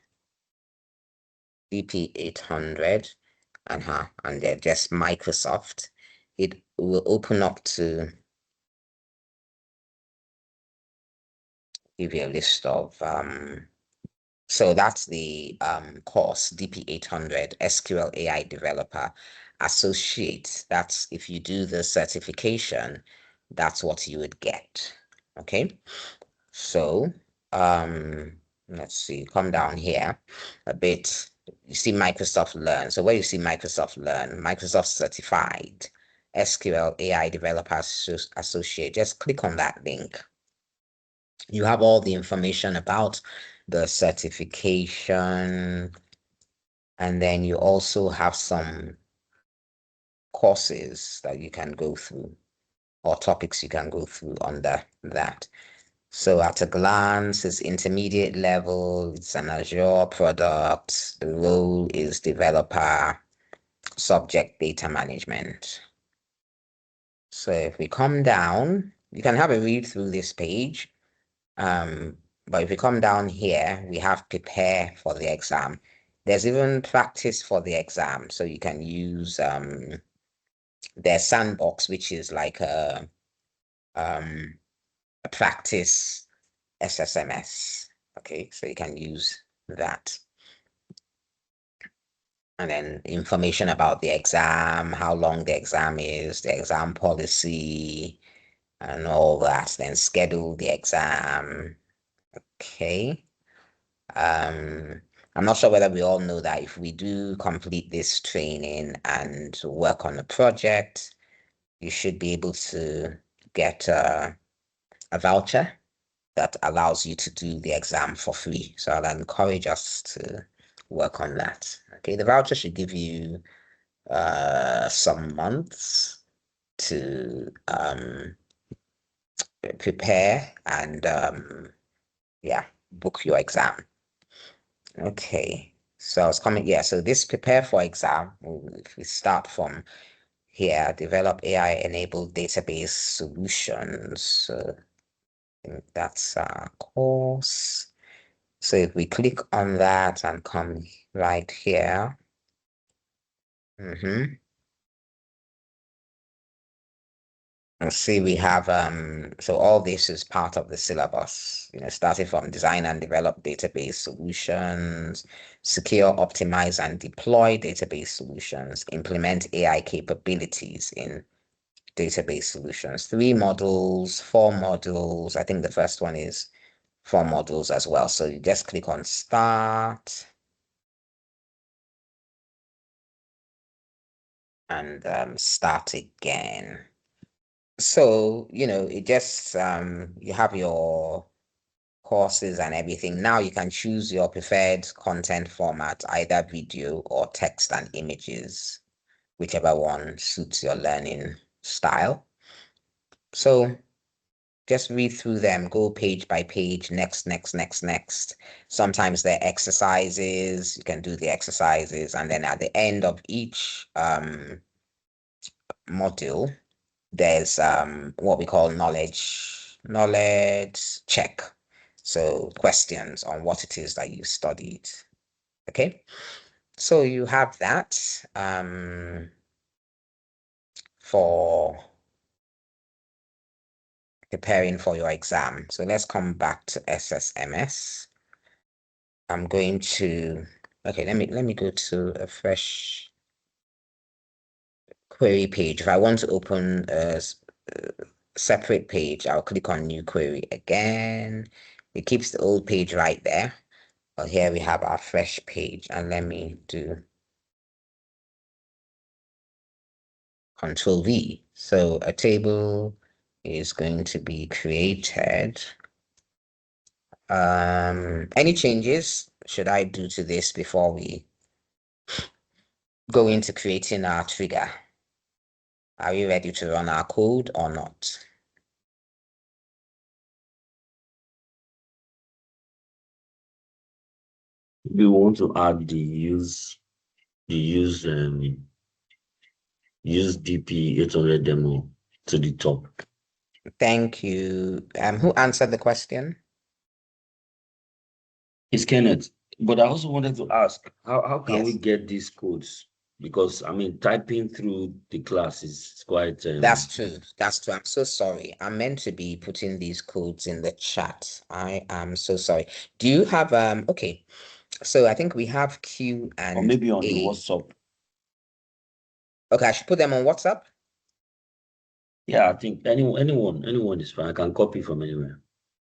Speaker 1: DP800, and then just Microsoft, it will open up to give you a list of so that's the course DP800 SQL AI Developer Associate. That's if you do the certification, that's what you would get. Okay, so let's see, come down here a bit. You see Microsoft Learn. So where you see Microsoft Learn, Microsoft Certified SQL AI Developer Associate, just click on that link. You have all the information about the certification, and then you also have some courses that you can go through or topics you can go through under that. So at a glance, it's intermediate level, it's an Azure product, the role is developer, subject data management. So if we come down, you can have a read through this page. But if we come down here, we have prepare for the exam. There's even practice for the exam. So you can use their sandbox, which is like a practice SSMS. Okay, so you can use that. And then information about the exam, how long the exam is, the exam policy, and all that. Then schedule the exam. Okay. I'm not sure whether we all know that if we do complete this training and work on a project, you should be able to get a voucher that allows you to do the exam for free. So I'll encourage us to work on that. Okay, the voucher should give you some months to prepare and yeah, book your exam. Okay, so I was coming, yeah, so this prepare for exam, if we start from here, develop AI-enabled database solutions. So I think that's our course. So if we click on that and come right here, let's see, we have so all this is part of the syllabus, starting from design and develop database solutions, secure, optimize, and deploy database solutions, implement AI capabilities in database solutions. 3 modules, 4 modules. I think the first one is 4 modules as well. So you just click on start and start again. So, it just, you have your courses and everything. Now you can choose your preferred content format, either video or text and images, whichever one suits your learning style. So just read through them, go page by page, next. Sometimes they're exercises, you can do the exercises, and then at the end of each module, there's what we call knowledge check. So questions on what it is that you studied. Okay, so you have that for preparing for your exam. So let's come back to SSMS. I'm going to, okay, let me go to a fresh query page. If I want to open a separate page, I'll click on new query again. It keeps the old page right there. But here we have our fresh page, and let me do Control V. So a table is going to be created. Any changes should I do to this before we go into creating our trigger? Are we ready to run our code or not?
Speaker 3: we want to add the use DP800 demo to the top.
Speaker 1: Thank you. Who answered the question?
Speaker 3: It's Kenneth. But I also wanted to ask, how can
Speaker 1: Yes.
Speaker 3: we get these codes? Because I mean, typing through the class is quite.
Speaker 1: That's true. That's true. I'm so sorry. I'm meant to be putting these codes in the chat. I am so sorry. Do you have okay. So I think we have Q and
Speaker 3: Or maybe on the
Speaker 1: A.
Speaker 3: WhatsApp.
Speaker 1: Okay, I should put them on WhatsApp.
Speaker 3: Yeah, I think anyone is fine. I can copy from anywhere.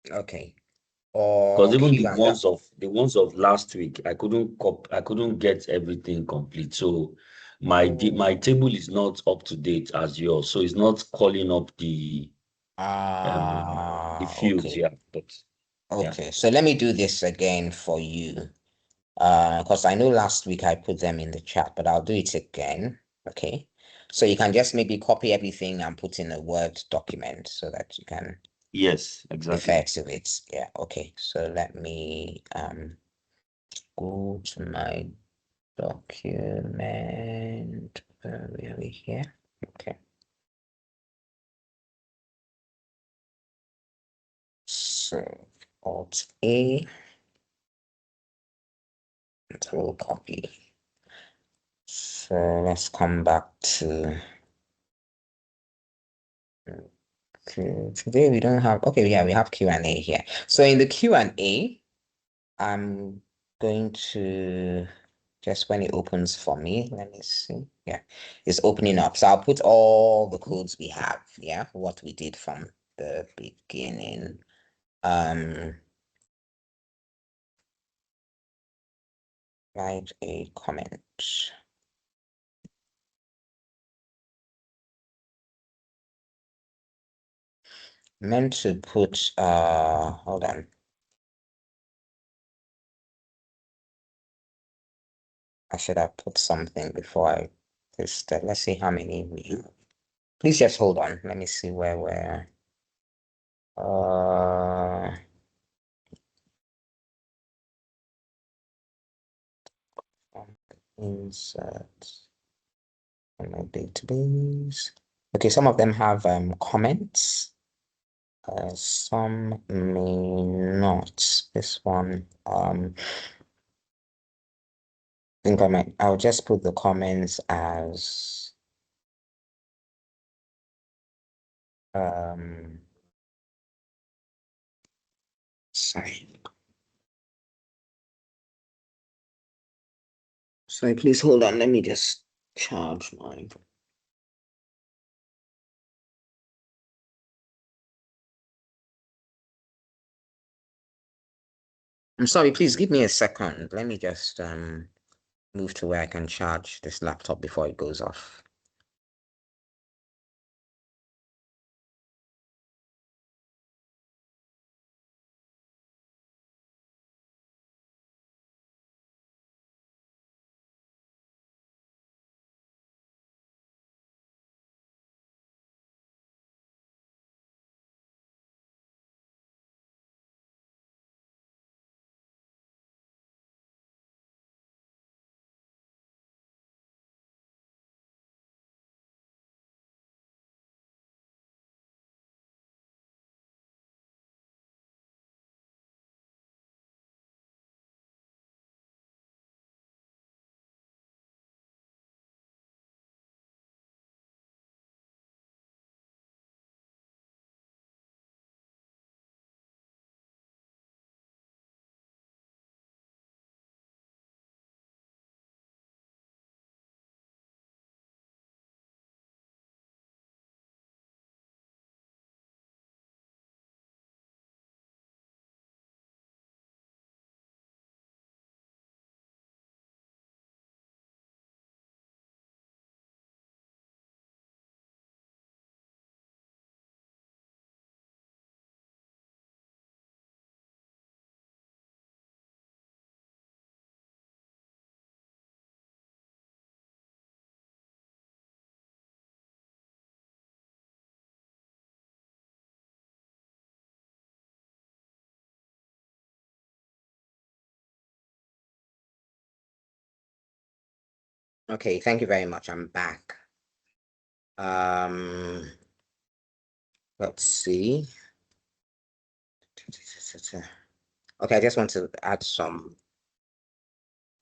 Speaker 1: Okay.
Speaker 3: Because
Speaker 1: Or
Speaker 3: even
Speaker 1: Q
Speaker 3: the
Speaker 1: and
Speaker 3: ones of last week, I couldn't get everything complete. So my table is not up to date as yours. So it's not calling up the fields.
Speaker 1: okay.
Speaker 3: Yeah, but
Speaker 1: Okay. So let me do this again for you. Because I know last week I put them in the chat, but I'll do it again. Okay. So you can just maybe copy everything and put in a Word document so that you can
Speaker 3: yes, exactly.
Speaker 1: refer to it. Yeah. Okay. So let me go to my document. Where are we here? Okay. So Alt A. It will copy. So let's come back to today we don't have yeah, we have Q&A here. So in the Q&A, I'm going to just when it opens for me, let me see. Yeah, it's opening up. So I'll put all the codes we have, yeah, what we did from the beginning. Write a comment. Meant to put hold on. I should have put something before I just let's see how many we have. Please just hold on. Let me see where we're insert on my database. Okay, some of them have comments. Some may not. This one, I think I'll just put the comments as sorry. So please hold on. Let me just charge mine. I'm sorry, please give me a second. Let me just move to where I can charge this laptop before it goes off. Okay, thank you very much. I'm back. Let's see. Okay, I just want to add some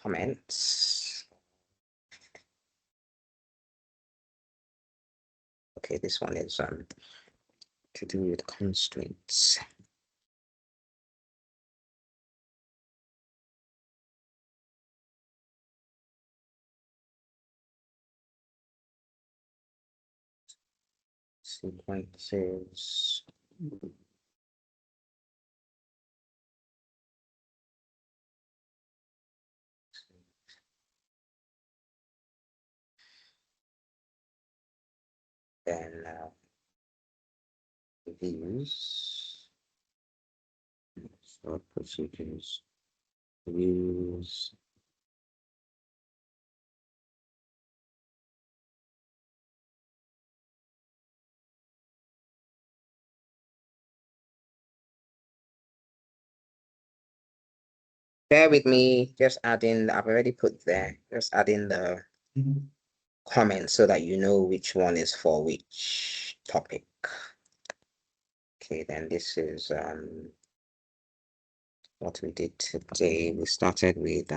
Speaker 1: comments. Okay, this one is to do with constraints. Sequences. Then views, stored procedures, views, bear with me, just adding, I've already put there, just adding the comments so that you know which one is for which topic. Okay, then this is what we did today. We started with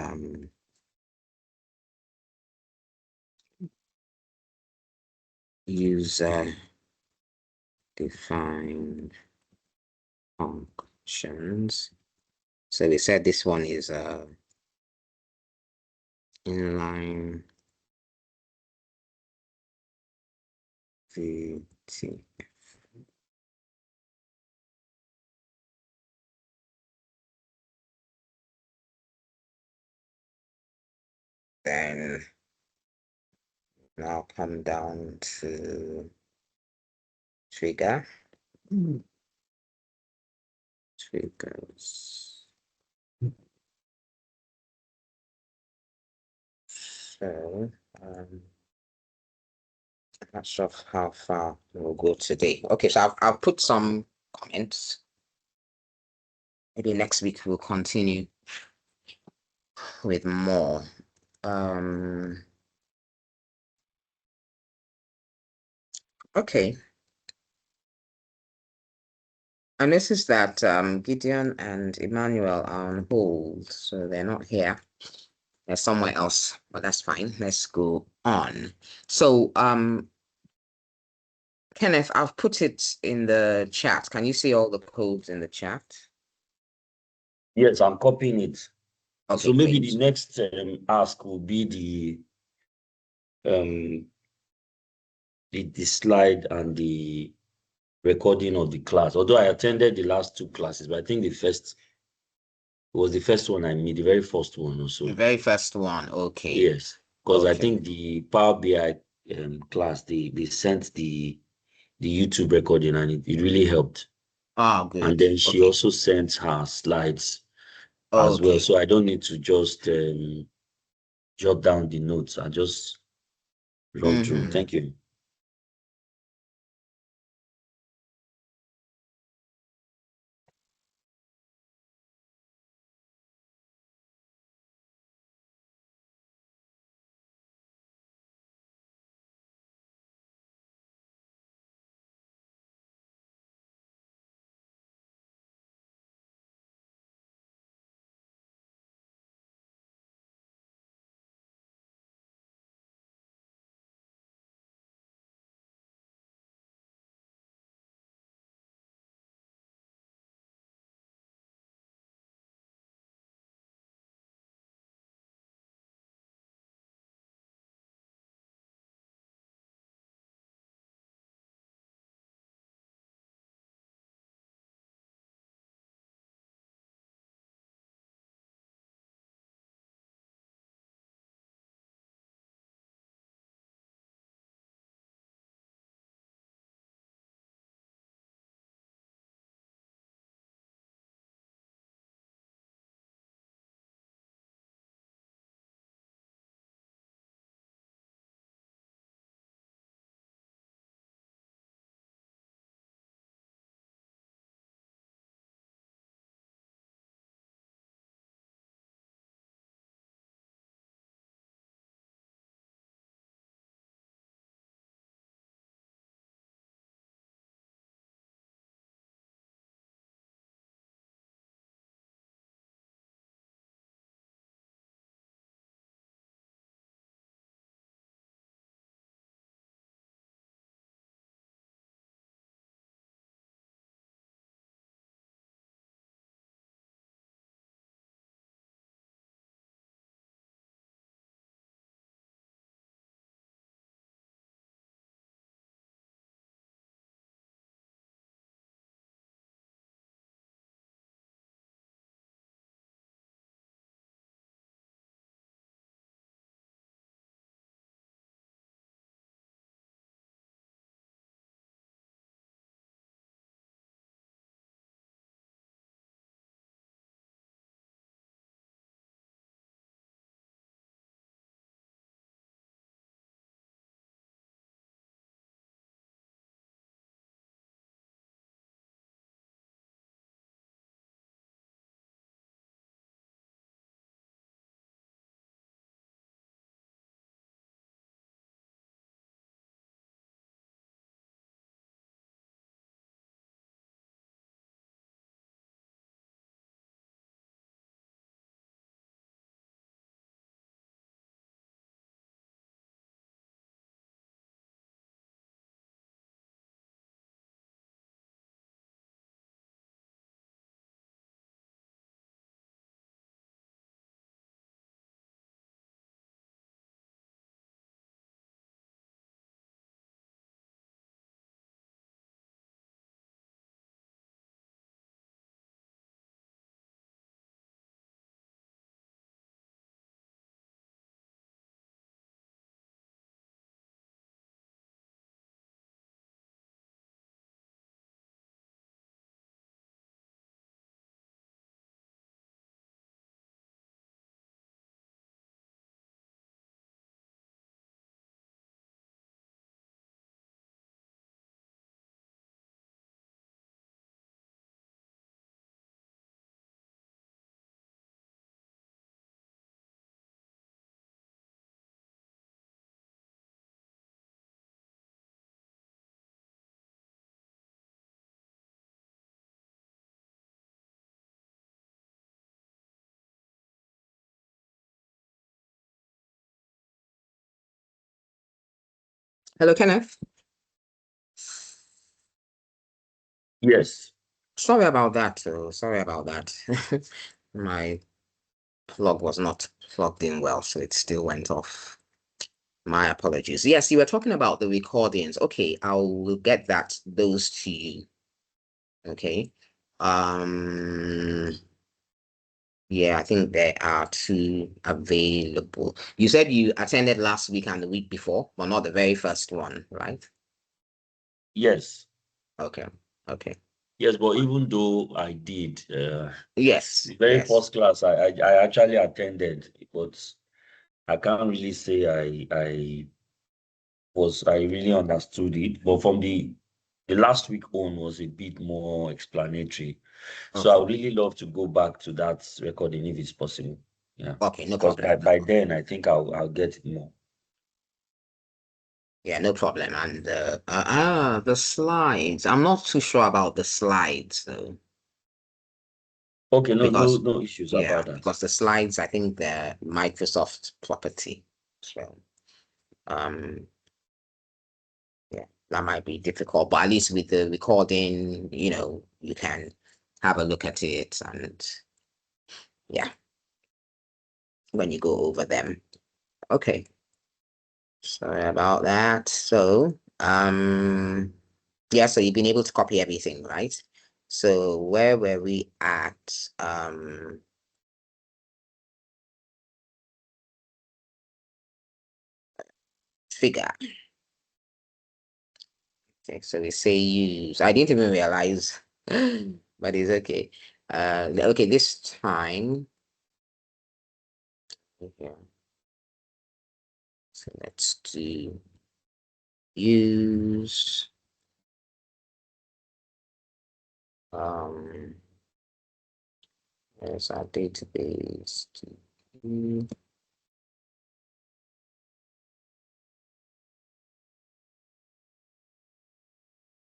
Speaker 1: user defined functions. So we said this one is inline VT. Then now come down to trigger. Triggers. So I'm not sure how far we'll go today. Okay, so I've put some comments. Maybe next week we'll continue with more. Okay. I noticed that Gideon and Emmanuel are on hold, so they're not here. They're somewhere else, but that's fine. Let's go on. So Kenneth, I've put it in the chat. Can you see all the codes in the chat?
Speaker 3: Yes, I'm copying it.
Speaker 1: Okay,
Speaker 3: so maybe
Speaker 1: great.
Speaker 3: the next ask will be the slide and the recording of the class. Although I attended the last two classes, but I think it was the first one I made, the very first one also.
Speaker 1: The very first one, okay.
Speaker 3: Yes, because I
Speaker 1: Okay.
Speaker 3: think the Power BI class, they sent the YouTube recording and it really helped.
Speaker 1: Oh, good.
Speaker 3: And then she
Speaker 1: Okay.
Speaker 3: also sent her slides as well.
Speaker 1: Okay.
Speaker 3: So I don't need to just jot down the notes. I just run through. Thank you.
Speaker 1: Hello, Kenneth.
Speaker 3: Yes.
Speaker 1: Sorry about that. Sorry about that. My plug was not plugged in well, so it still went off. My apologies. Yes, you were talking about the recordings. Okay, I'll get those to you. Okay. Yeah, I think there are 2 available. You said you attended last week and the week before, but not the very first one, right?
Speaker 3: Yes.
Speaker 1: Okay. Okay.
Speaker 3: Yes, but even though I did,
Speaker 1: Yes.
Speaker 3: the very
Speaker 1: Yes.
Speaker 3: first class I actually attended, but I can't really say I really understood it. But from the last week on was a bit more explanatory. So I would
Speaker 1: Okay.
Speaker 3: really love to go back to that recording if it's possible. Yeah.
Speaker 1: Okay, no
Speaker 3: Because
Speaker 1: problem.
Speaker 3: by then I think I'll get it more.
Speaker 1: Yeah, no problem. And the slides. I'm not too sure about the slides though.
Speaker 3: Okay,
Speaker 1: Because
Speaker 3: no issues
Speaker 1: yeah,
Speaker 3: about that.
Speaker 1: because the slides, I think they're Microsoft property. So yeah, that might be difficult, but at least with the recording, you can have a look at it and yeah, when you go over them. Okay. Sorry about that. So yeah, so you've been able to copy everything, right? So where were we at? Figure. Okay, so we say use. I didn't even realize, but it's okay. Okay, this time. Yeah. So let's do use. There's our database.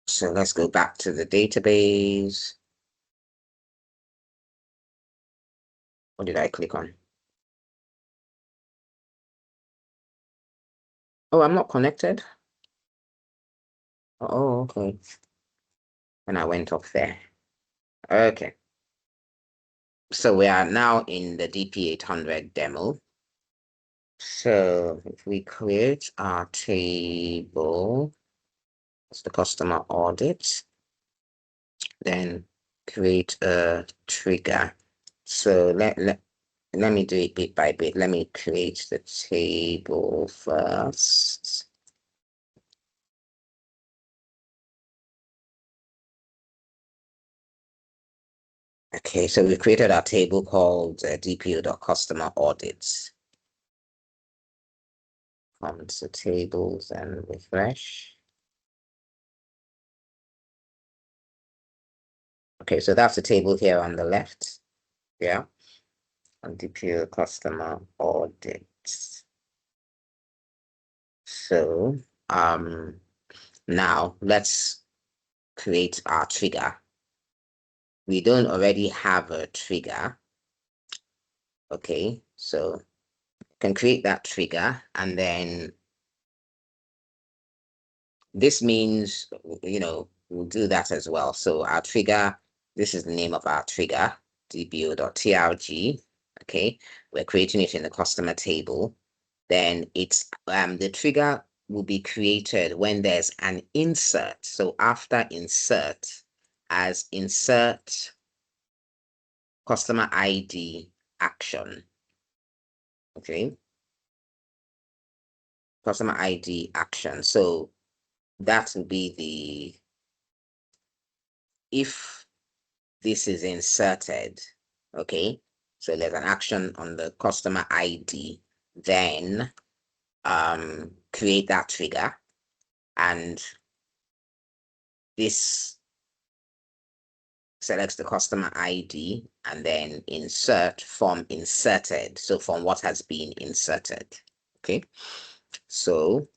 Speaker 1: So let's go back to the database. What did I click on? Oh, I'm not connected. Oh, okay. And I went up there. Okay. So we are now in the DP800 demo. So if we create our table, it's the customer audit, then create a trigger. So let me do it bit by bit. Let me create the table first. Okay, so we created our table called dpo.customer audits. Come to tables and refresh. Okay, so that's the table here on the left. Yeah. And DPO customer audits. So now let's create our trigger. We don't already have a trigger. Okay, so you can create that trigger, and then this means, we'll do that as well. So our trigger, this is the name of our trigger, dpo.trg. Okay, we're creating it in the customer table. Then it's the trigger will be created when there's an insert. So after insert, as insert customer ID action. Okay, customer ID action. So that will be if this is inserted, okay, so there's an action on the customer ID, then create that trigger, and this selects the customer ID and then insert from inserted, so from what has been inserted. Okay, so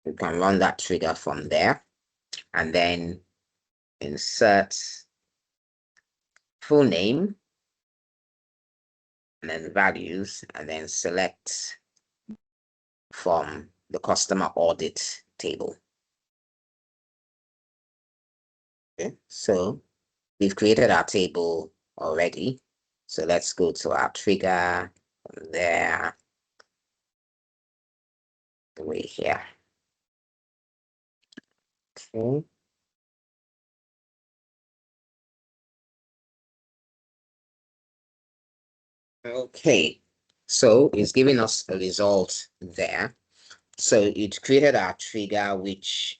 Speaker 1: we can run that trigger from there and then insert full name and then values, and then select from the customer audit table. Okay, so we've created our table already. So let's go to our trigger from there, the way here. Okay. Okay, so it's giving us a result there. So it created our trigger, which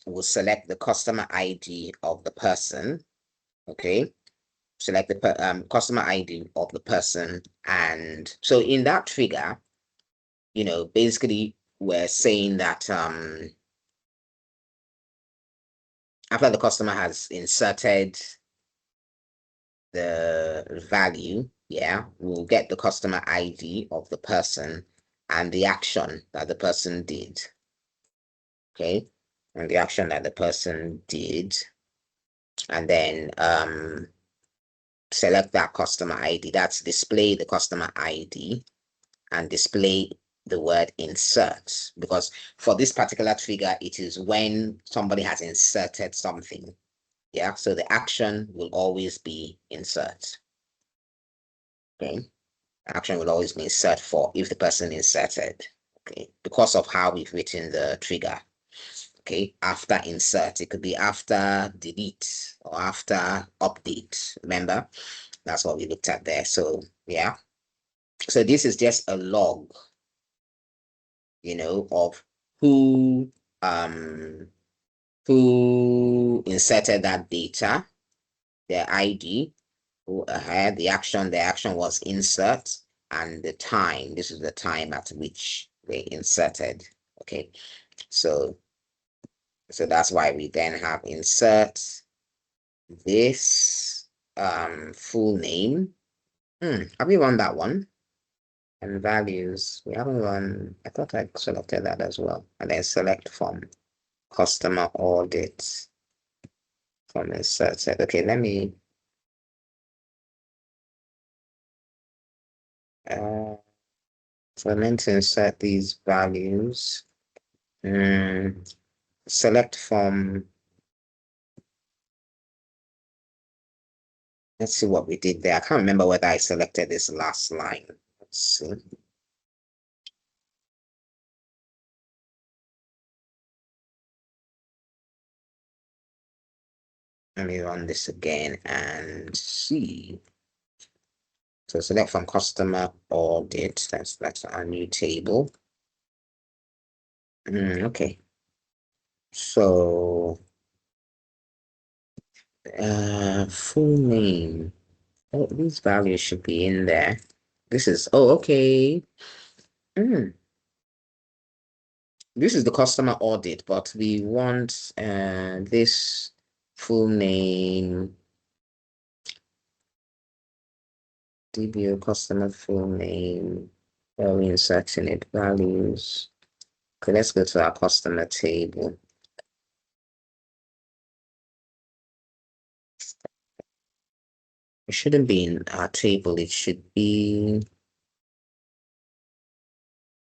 Speaker 1: will select the customer ID of the person. Okay, select the customer ID of the person, and so in that trigger, you know, basically we're saying that after the customer has inserted the value, yeah, we'll get the customer ID of the person and the action that the person did. Okay, and the action that the person did, and then select that customer ID. That's display the customer ID and display the word insert, because for this particular trigger, it is when somebody has inserted something. Yeah, so the action will always be insert. Okay, action will always be insert for if the person inserted. Okay, because of how we've written the trigger. Okay, after insert, it could be after delete or after update. Remember, that's what we looked at there. So yeah, so this is just a log, you know, of who inserted that data, their ID, who had the action was insert, and the time. This is the time at which they inserted. Okay, so that's why we then have insert this full name. Have we run that one? And values, we haven't run. I thought I selected that as well. And then select from customer audit from insert. Okay, let me so I'm meant to insert these values. Select from. Let's see what we did there. I can't remember whether I selected this last line. Let's see. Let me run this again and see. So select from customer audit. That's our new table. Okay. So full name. Oh, these values should be in there. This is okay. This is the customer audit, but we want this full name, DBO customer full name. Are we inserting it? Values. Okay, let's go to our customer table. It shouldn't be in our table. It should be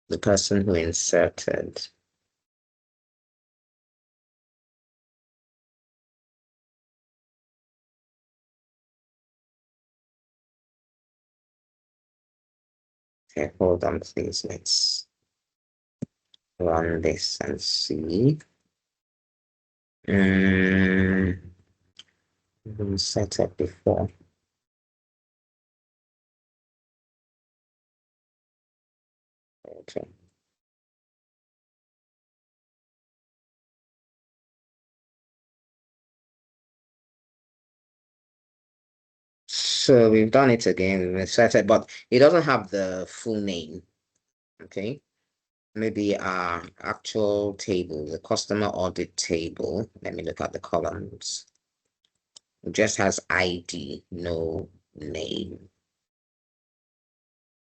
Speaker 1: the person who inserted. Okay, hold on, please. Let's run this and see. Been set up before. Okay. So we've done it again. We've inserted, but it doesn't have the full name. Okay. Maybe our actual table, the customer audit table. Let me look at the columns. It just has ID, no name.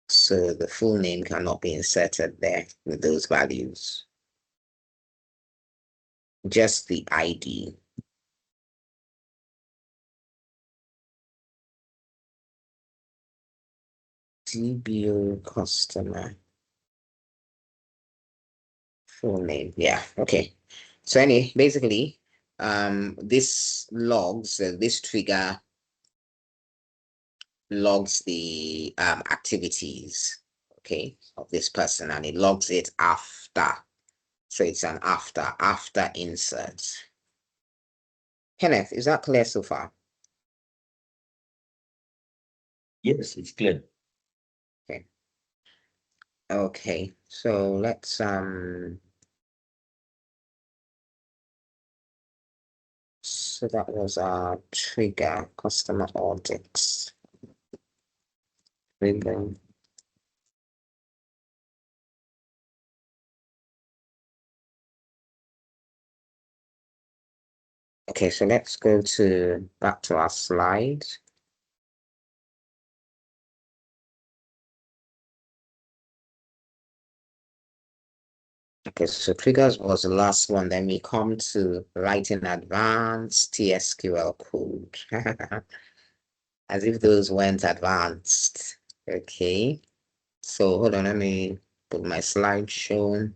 Speaker 1: So the full name cannot be inserted there with those values. Just the ID. DBO customer. full name. Yeah, okay. So basically, this logs, this trigger logs the activities, okay, of this person, and it logs it after. So it's an after insert. Kenneth, is that clear so far?
Speaker 3: Yes, it's clear.
Speaker 1: Okay. Okay, so let's so that was our trigger, customer audits. Trigger. Okay, so let's go back to our slide. Okay, so triggers was the last one. Then we come to writing advanced T-SQL code. As if those weren't advanced. Okay, so hold on, let me put my slide show.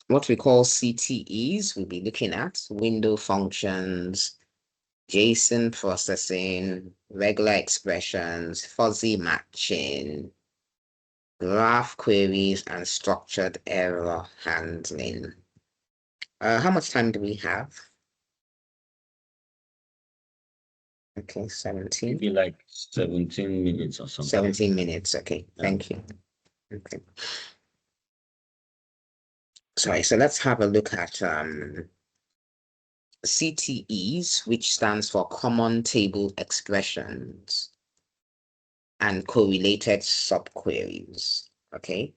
Speaker 1: What we call CTEs, we'll be looking at window functions, JSON processing, regular expressions, fuzzy matching, graph queries, and structured error handling. How much time do we have? Okay, 17.
Speaker 3: Maybe like 17 minutes or something.
Speaker 1: 17 minutes, okay, thank you. Okay. Sorry, so let's have a look at CTEs, which stands for Common Table Expressions and Correlated Subqueries. Okay,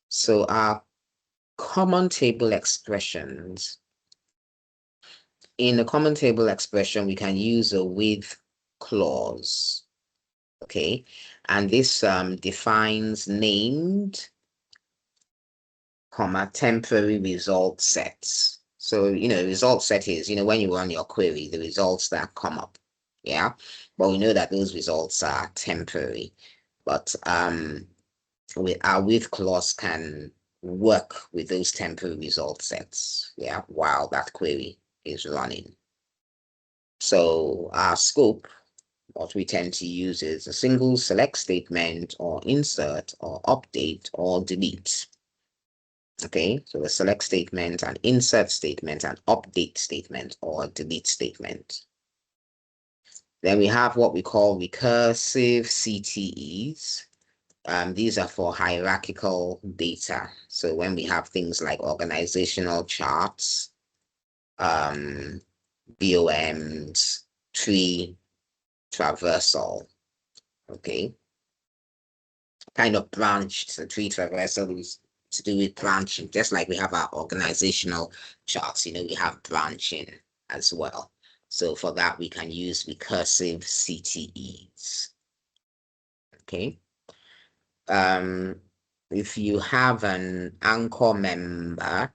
Speaker 1: so our common table expressions. In a common table expression, we can use a with clause. Okay, and this defines named, temporary result sets. So, result set is, when you run your query, the results that come up. Yeah. But we know that those results are temporary. But our with clause can work with those temporary result sets. Yeah. While that query is running. So our scope, what we tend to use is a single select statement or insert or update or delete. Okay, so a select statement, an insert statement, an update statement, or a delete statement. Then we have what we call recursive CTEs. These are for hierarchical data. So when we have things like organizational charts, BOMs, tree, traversal, okay, kind of branched. So tree traversal is to do with branching, just like we have our organizational charts, we have branching as well. So for that, we can use recursive CTEs. Okay. If you have an anchor member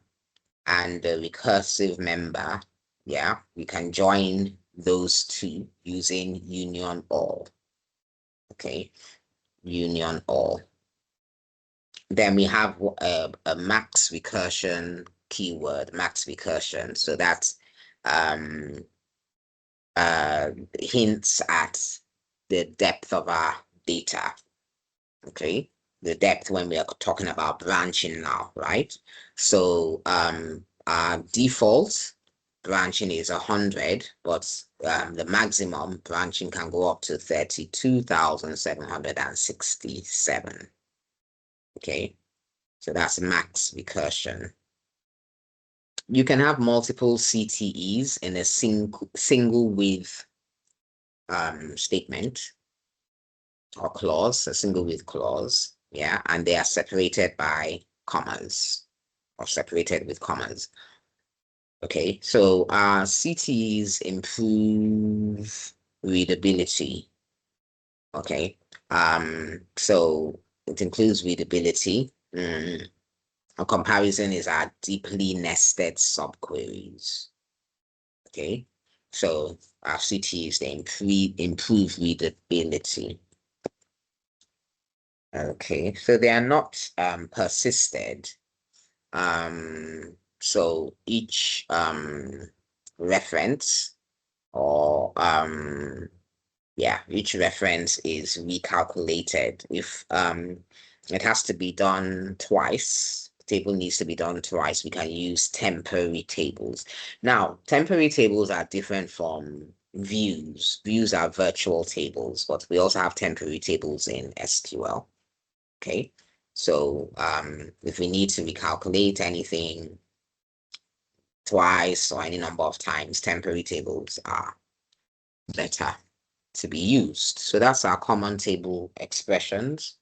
Speaker 1: and a recursive member, yeah, we can join those two using union all. Okay, union all. Then we have a max recursion keyword, max recursion. So that's hints at the depth of our data. Okay, the depth when we are talking about branching now, right? So our default branching is 100, but the maximum branching can go up to 32,767. Okay, so that's max recursion. You can have multiple CTEs in a single with statement or clause, a single with clause, yeah, and they are separated by commas or separated with commas. Okay, so CTEs improve readability. Okay, so it includes readability. A comparison is our deeply nested subqueries. Okay, so our CTEs, they improve readability. Okay, so they are not persisted. So each reference or each reference is recalculated. If it has to be done twice, the table needs to be done twice, we can use temporary tables. Now, temporary tables are different from views. Views are virtual tables, but we also have temporary tables in SQL. Okay, so if we need to recalculate anything twice or any number of times, temporary tables are better to be used. So that's our common table expressions.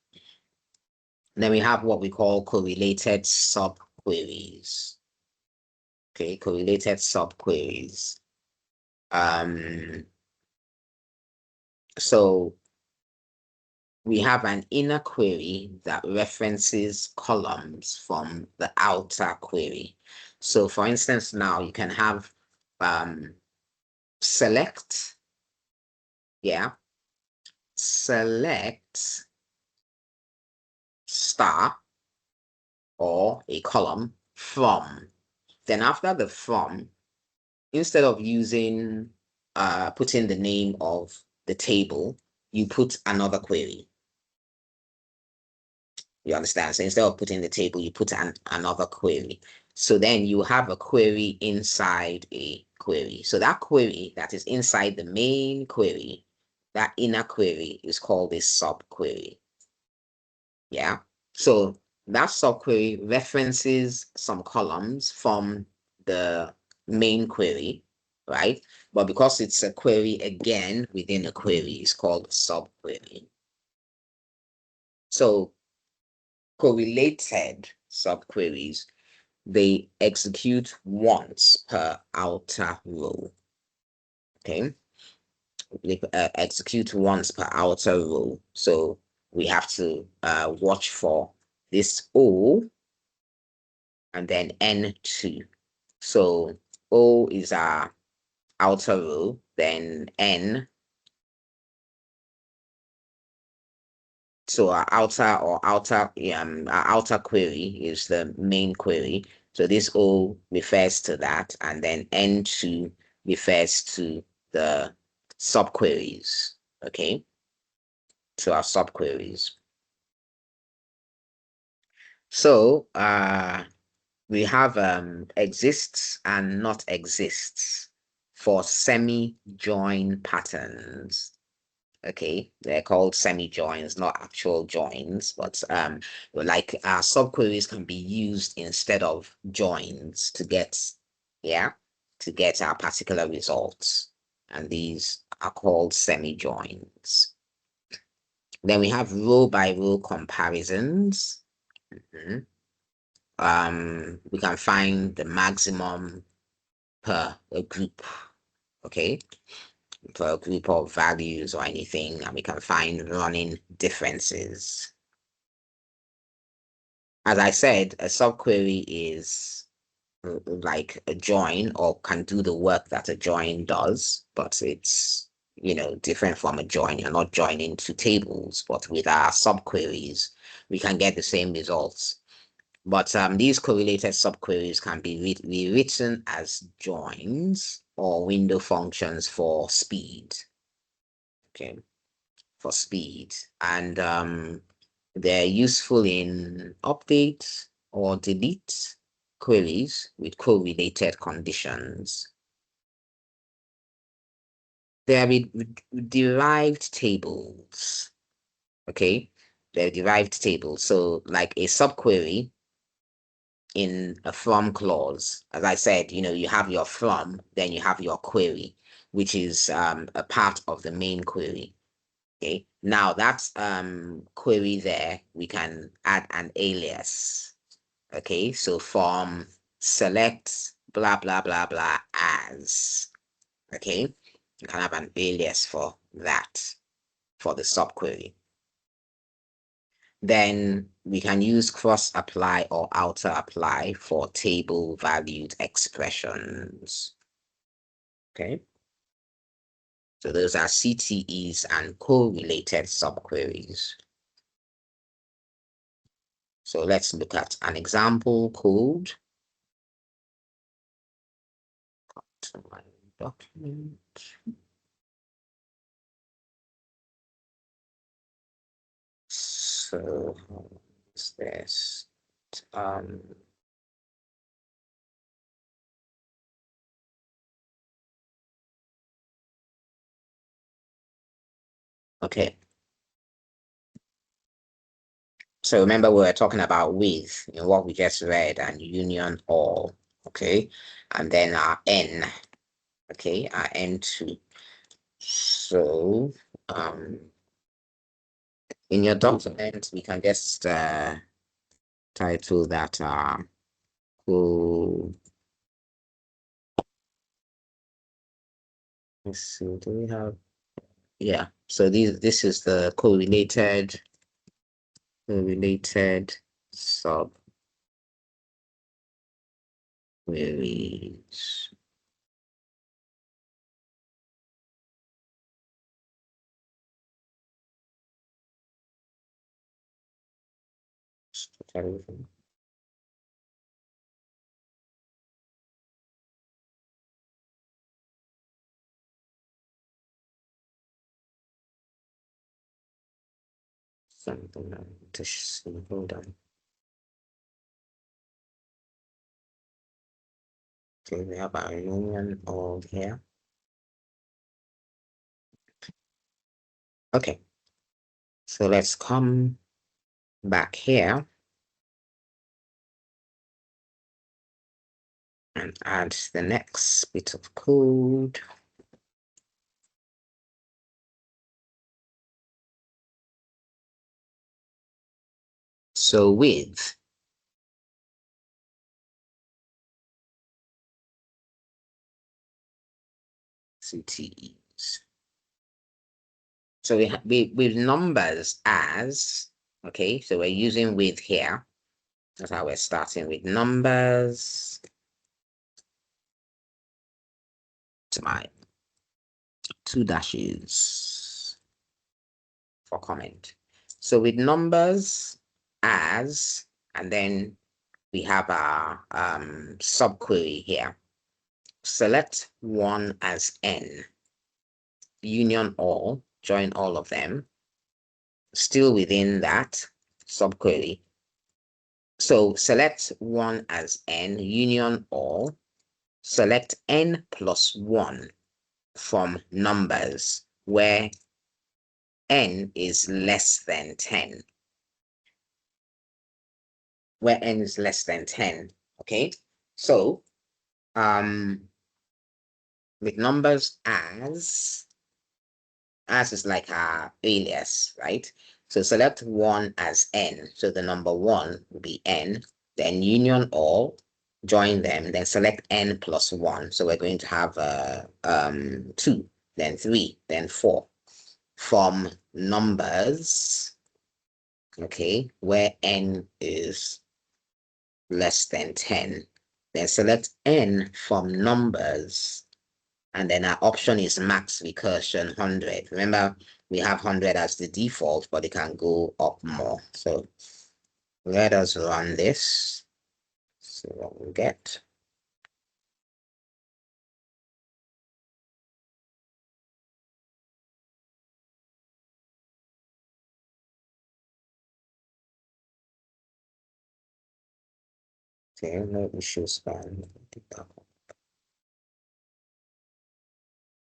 Speaker 1: Then we have what we call correlated subqueries. Okay, correlated subqueries. So we have an inner query that references columns from the outer query. So for instance, now you can have select star or a column from. Then after the from, instead of using putting the name of the table, you put another query. You understand? So instead of putting the table, you put another query. So then you have a query inside a query. So that query that is inside the main query, that inner query is called a subquery. Yeah. So that subquery references some columns from the main query, right? But because it's a query again within a query, it's called subquery. So correlated subqueries, they execute once per outer row. Okay, they execute once per outer row. So we have to watch for this O and then N2. So O is our outer row, then N. So our outer query is the main query. So this O refers to that, and then N2 refers to the subqueries. Okay, to our subqueries. So we have exists and not exists for semi-join patterns. Okay, they're called semi-joins, not actual joins, but like subqueries can be used instead of joins to get our particular results, and these are called semi-joins. Then we have row by row comparisons. We can find the maximum per a group, okay, for a group of values or anything, and we can find running differences. As I said, a subquery is like a join or can do the work that a join does, but it's different from a join. You're not joining two tables, but with our subqueries, we can get the same results. But these correlated subqueries can be rewritten as joins or window functions for speed. Okay, for speed. And they're useful in update or delete queries with correlated conditions. There are derived tables. Okay, they're derived tables. So like a subquery in a from clause, as I said, you have your from, then you have your query, which is a part of the main query. Okay, now that's query there, we can add an alias. Okay, so from select blah blah blah blah as. Okay, you can have an alias for that, for the subquery. Then we can use cross apply or outer apply for table valued expressions. Okay. So those are CTEs and correlated subqueries. So let's look at an example code. To my document. So is this okay. So remember we were talking about with in what we just read and union all, okay, and then our n, okay, our n2. So in your document we can just title that code. Let's see, do we have, yeah, so this is the correlated sub queries. Something to see, hold on. Okay, we have our union all here. Okay, so let's come back here and add the next bit of code. So with CTEs. So with numbers as, okay, so we're using with here. That's how we're starting with numbers. To my 2 dashes for comment. So with numbers as, and then we have our subquery here. Select one as n, union all, join all of them, still within that subquery. So select one as n, union all, select n plus 1 from numbers where n is less than 10. Where n is less than 10. Okay, so with numbers as is like our alias, right? So select one as n. So the number 1 will be n, then union all, join them, then select n plus 1. So we're going to have 2, then 3, then 4 from numbers, okay, where n is less than 10. Then select n from numbers, and then our option is max recursion 100. Remember, we have 100 as the default, but it can go up more. So let us run this. See what we get. Okay, no issue span.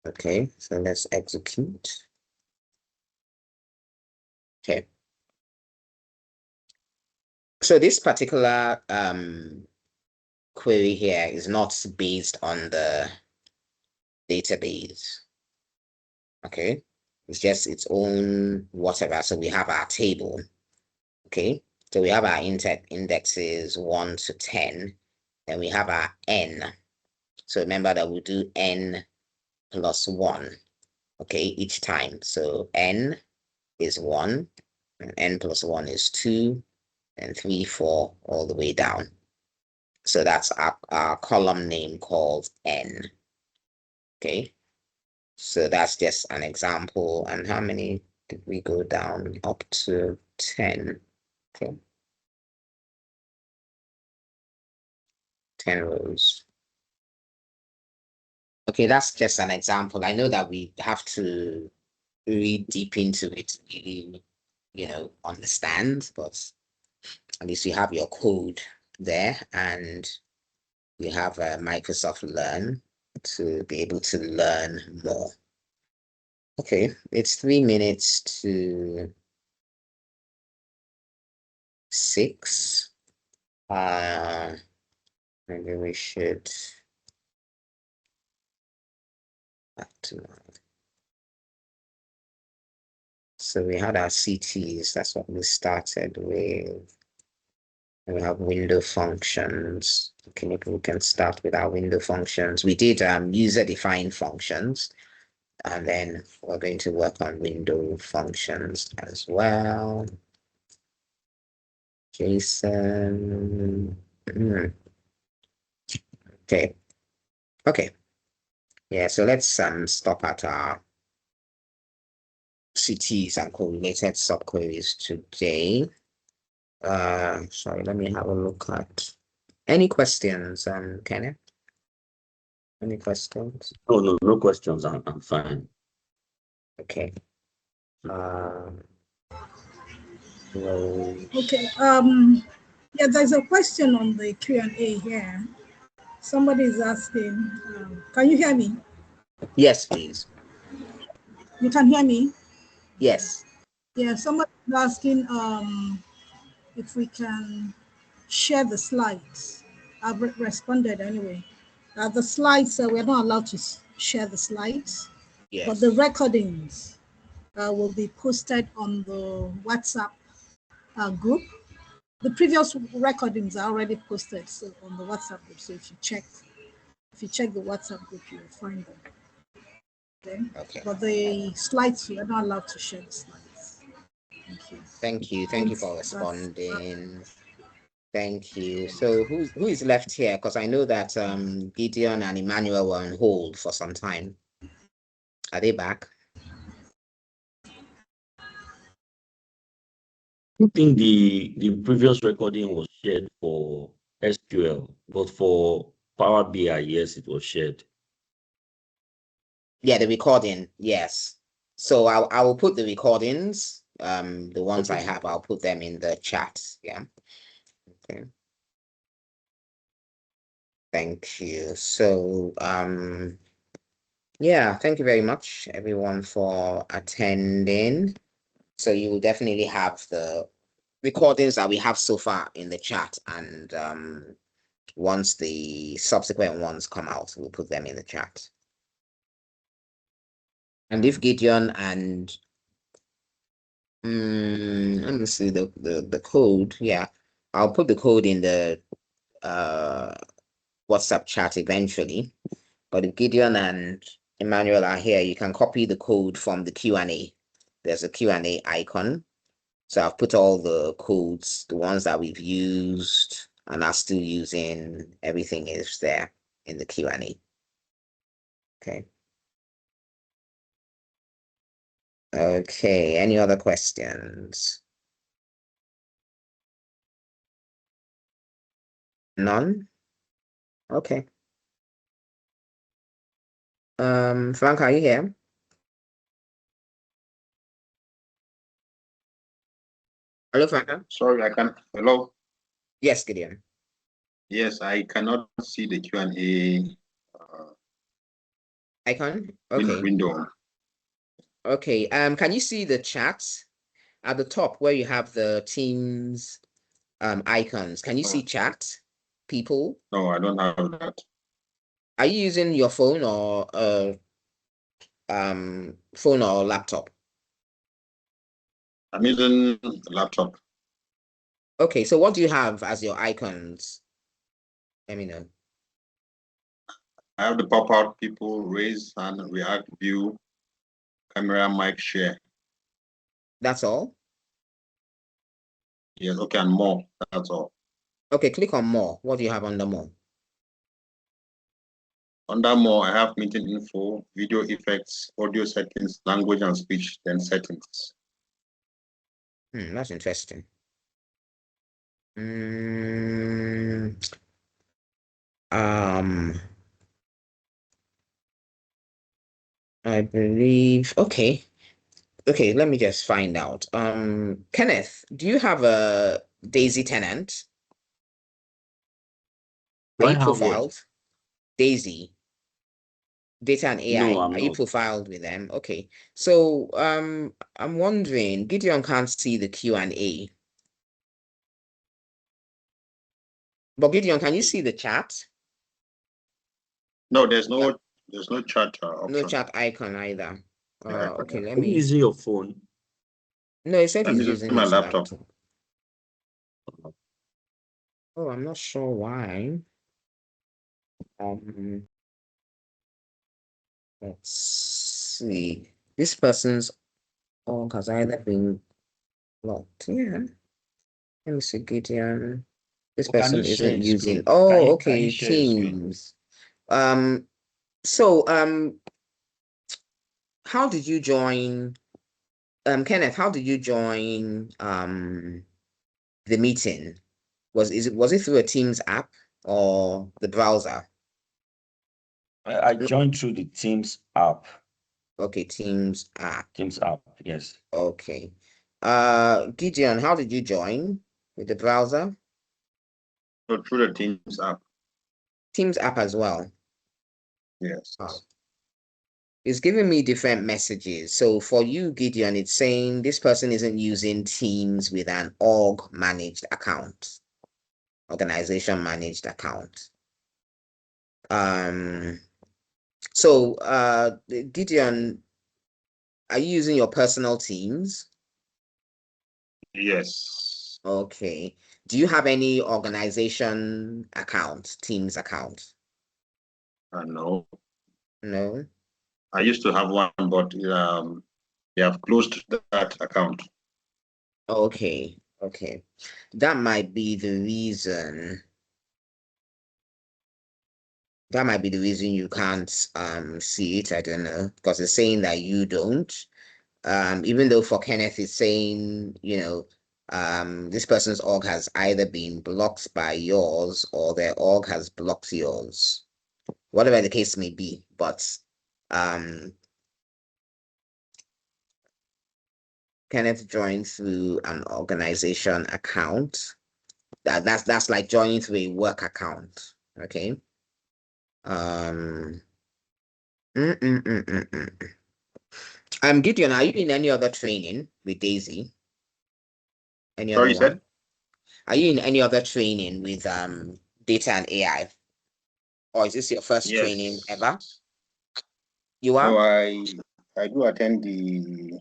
Speaker 1: Okay, so let's execute. Okay. So this particular query here is not based on the database. Okay, it's just its own whatever. So we have our table. Okay, so we have our indexes 1 to 10, and we have our n. So remember that we do n plus 1, okay, each time. So n is 1, and n plus 1 is 2, and 3, 4, all the way down. So that's our column name called n. Okay, so that's just an example. And how many did we go down? Up to 10. Okay. 10 rows. Okay, that's just an example. I know that we have to read deep into it to really, understand, but at least you have your code there, and you have Microsoft Learn to be able to learn more. Okay, it's 3 minutes to 6. Maybe we should back to 9. So we had our CTs, that's what we started with. And we have window functions. Okay, maybe we can start with our window functions. We did user-defined functions, and then we're going to work on window functions as well. Jason. Okay. Okay. Yeah, so let's stop at our CTs and correlated subqueries today. Sorry, let me have a look at any questions, Kenneth? Any questions?
Speaker 3: Oh, no questions. I'm fine.
Speaker 1: Okay.
Speaker 2: Okay. Yeah, there's a question on the Q&A here. Somebody is asking, can you hear me?
Speaker 1: Yes, please.
Speaker 2: You can hear me?
Speaker 1: Yes.
Speaker 2: Yeah, somebody is asking if we can share the slides. I've responded anyway. The slides, we're not allowed to share the slides,
Speaker 1: Yes.
Speaker 2: but the recordings will be posted on the WhatsApp group. The previous recordings are already posted on the WhatsApp group. So if you check the WhatsApp group, you'll find them. Okay. But the slides, we are not allowed to share the slides. Thank you.
Speaker 1: Thank you. Thank you for responding. Thank you. So who is left here? Because I know that Gideon and Emmanuel were on hold for some time. Are they back?
Speaker 3: I think the previous recording was shared for SQL, but for Power BI, yes, it was shared.
Speaker 1: Yeah, the recording, yes. So I will put the recordings, the ones I have, I'll put them in the chat. Yeah. Okay. Thank you. So yeah, thank you very much everyone for attending. So you will definitely have the recordings that we have so far in the chat, and once the subsequent ones come out, we'll put them in the chat. And if Gideon and let me see the code. Yeah, I'll put the code in the WhatsApp chat eventually. But if Gideon and Emmanuel are here, you can copy the code from the Q&A. There's a Q&A icon. So I've put all the codes, the ones that we've used and are still using. Everything is there in the Q&A. Okay. Okay, any other questions? None? Okay. Frank, are you here? Hello, Frank.
Speaker 4: Sorry, I can't. Hello.
Speaker 1: Yes, Gideon.
Speaker 4: Yes, I cannot see the Q&A
Speaker 1: icon. Okay.
Speaker 4: window.
Speaker 1: Okay. Can you see the chat at the top where you have the Teams icons? Can you see chat, people?
Speaker 4: No, I don't have that.
Speaker 1: Are you using your phone or phone or laptop?
Speaker 4: I'm using laptop.
Speaker 1: Okay, so what do you have as your icons? Let me know.
Speaker 4: I have the pop-out, people, raise hand, react, view, camera, mic, share.
Speaker 1: That's all?
Speaker 4: Yes, okay, and more. That's all.
Speaker 1: Okay, click on more. What do you have under more?
Speaker 4: Under more, I have meeting info, video effects, audio settings, language and speech, then settings.
Speaker 1: That's interesting. I believe, okay, let me just find out. Kenneth, do you have a DAISI tenant?
Speaker 3: Do
Speaker 1: Are
Speaker 3: I
Speaker 1: you
Speaker 3: have what?
Speaker 1: profiled? DAISI, Data and AI.
Speaker 3: No, I'm
Speaker 1: Are you
Speaker 3: not.
Speaker 1: profiled with them? Okay. So I'm wondering, Gideon can't see the Q&A. But Gideon, can you see the chat?
Speaker 6: No, there's no chat
Speaker 1: No
Speaker 6: option.
Speaker 1: chat icon either.
Speaker 6: Yeah,
Speaker 1: Okay, let
Speaker 3: Are you
Speaker 1: me.
Speaker 3: using your phone?
Speaker 1: No, he said
Speaker 6: I'm
Speaker 1: he's
Speaker 6: using
Speaker 1: using
Speaker 6: my
Speaker 1: his
Speaker 6: laptop.
Speaker 1: Oh, I'm not sure why. Let's see. This person's org has either been blocked. Yeah. Let me see, Gideon. This
Speaker 3: Or can you
Speaker 1: person
Speaker 3: share
Speaker 1: isn't
Speaker 3: your
Speaker 1: using.
Speaker 3: screen?
Speaker 1: Oh,
Speaker 3: Can
Speaker 1: okay.
Speaker 3: you share your screen?
Speaker 1: Teams. So how did you join? Kenneth, how did you join the meeting? Was it through a Teams app or the browser?
Speaker 3: I joined through the Teams app.
Speaker 1: Okay, Teams app.
Speaker 3: Teams app, yes.
Speaker 1: Okay. Gideon, how did you join? With the browser?
Speaker 6: So through the Teams app.
Speaker 1: Teams app as well.
Speaker 6: Yes.
Speaker 1: It's giving me different messages. So for you, Gideon, it's saying this person isn't using Teams with an org managed account, organization managed account. So Gideon, are you using your personal Teams?
Speaker 6: Yes.
Speaker 1: Okay. Do you have any organization account, Teams account?
Speaker 6: No.
Speaker 1: No.
Speaker 6: I used to have one, but they have closed that account.
Speaker 1: Okay. Okay. That might be the reason. That might be the reason you can't see it. I don't know, because it's saying that you don't. Even though for Kenneth it's saying, this person's org has either been blocked by yours or their org has blocked yours. Whatever the case may be, but Kenneth joined through an organization account. That's like joining through a work account. Okay. Um. Gideon, are you in any other training with DAISI? Any
Speaker 6: Sorry,
Speaker 1: other
Speaker 6: you said?
Speaker 1: one? Are you in any other training with data and AI? Or is this your first training
Speaker 6: Yes.
Speaker 1: ever? You
Speaker 6: No,
Speaker 1: are?
Speaker 6: I do attend the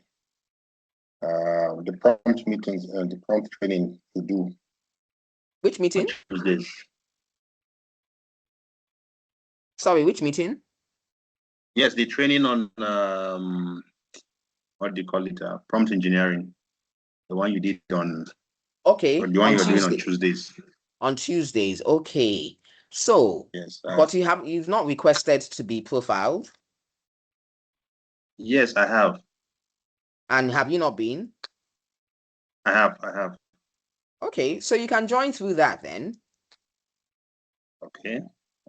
Speaker 6: prompt meetings and the prompt training to do
Speaker 1: Which
Speaker 6: on
Speaker 1: meeting?
Speaker 6: Tuesdays.
Speaker 1: Sorry, which meeting?
Speaker 6: Yes, the training on what do you call it? Prompt engineering. The one you did on,
Speaker 1: Okay,
Speaker 6: or the one
Speaker 1: on
Speaker 6: you're doing on
Speaker 1: Tuesday.
Speaker 6: Tuesdays.
Speaker 1: On Tuesdays. Okay. So,
Speaker 6: Yes.
Speaker 1: but you've not requested to be profiled,
Speaker 6: Yes, I have.
Speaker 1: and have you not been?
Speaker 6: I have.
Speaker 1: Okay, so you can join through that then.
Speaker 6: Okay.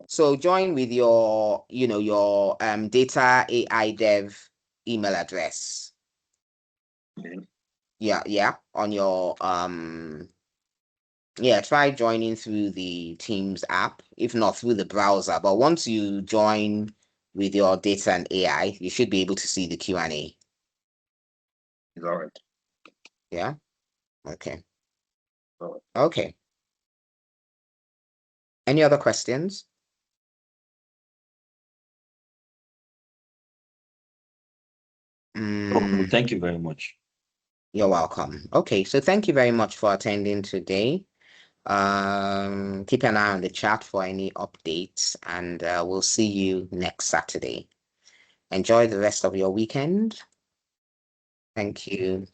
Speaker 1: So join with your, your data AI dev email address.
Speaker 6: Okay.
Speaker 1: Yeah, on your try joining through the Teams app, if not through the browser. But once you join with your data and AI, you should be able to see the Q&A.
Speaker 6: It's all right.
Speaker 1: Yeah. Okay.
Speaker 6: All right.
Speaker 1: Okay. Any other questions?
Speaker 3: Thank you very much.
Speaker 1: You're welcome. Okay, so thank you very much for attending today. Keep an eye on the chat for any updates, and we'll see you next Saturday. Enjoy the rest of your weekend. Thank you.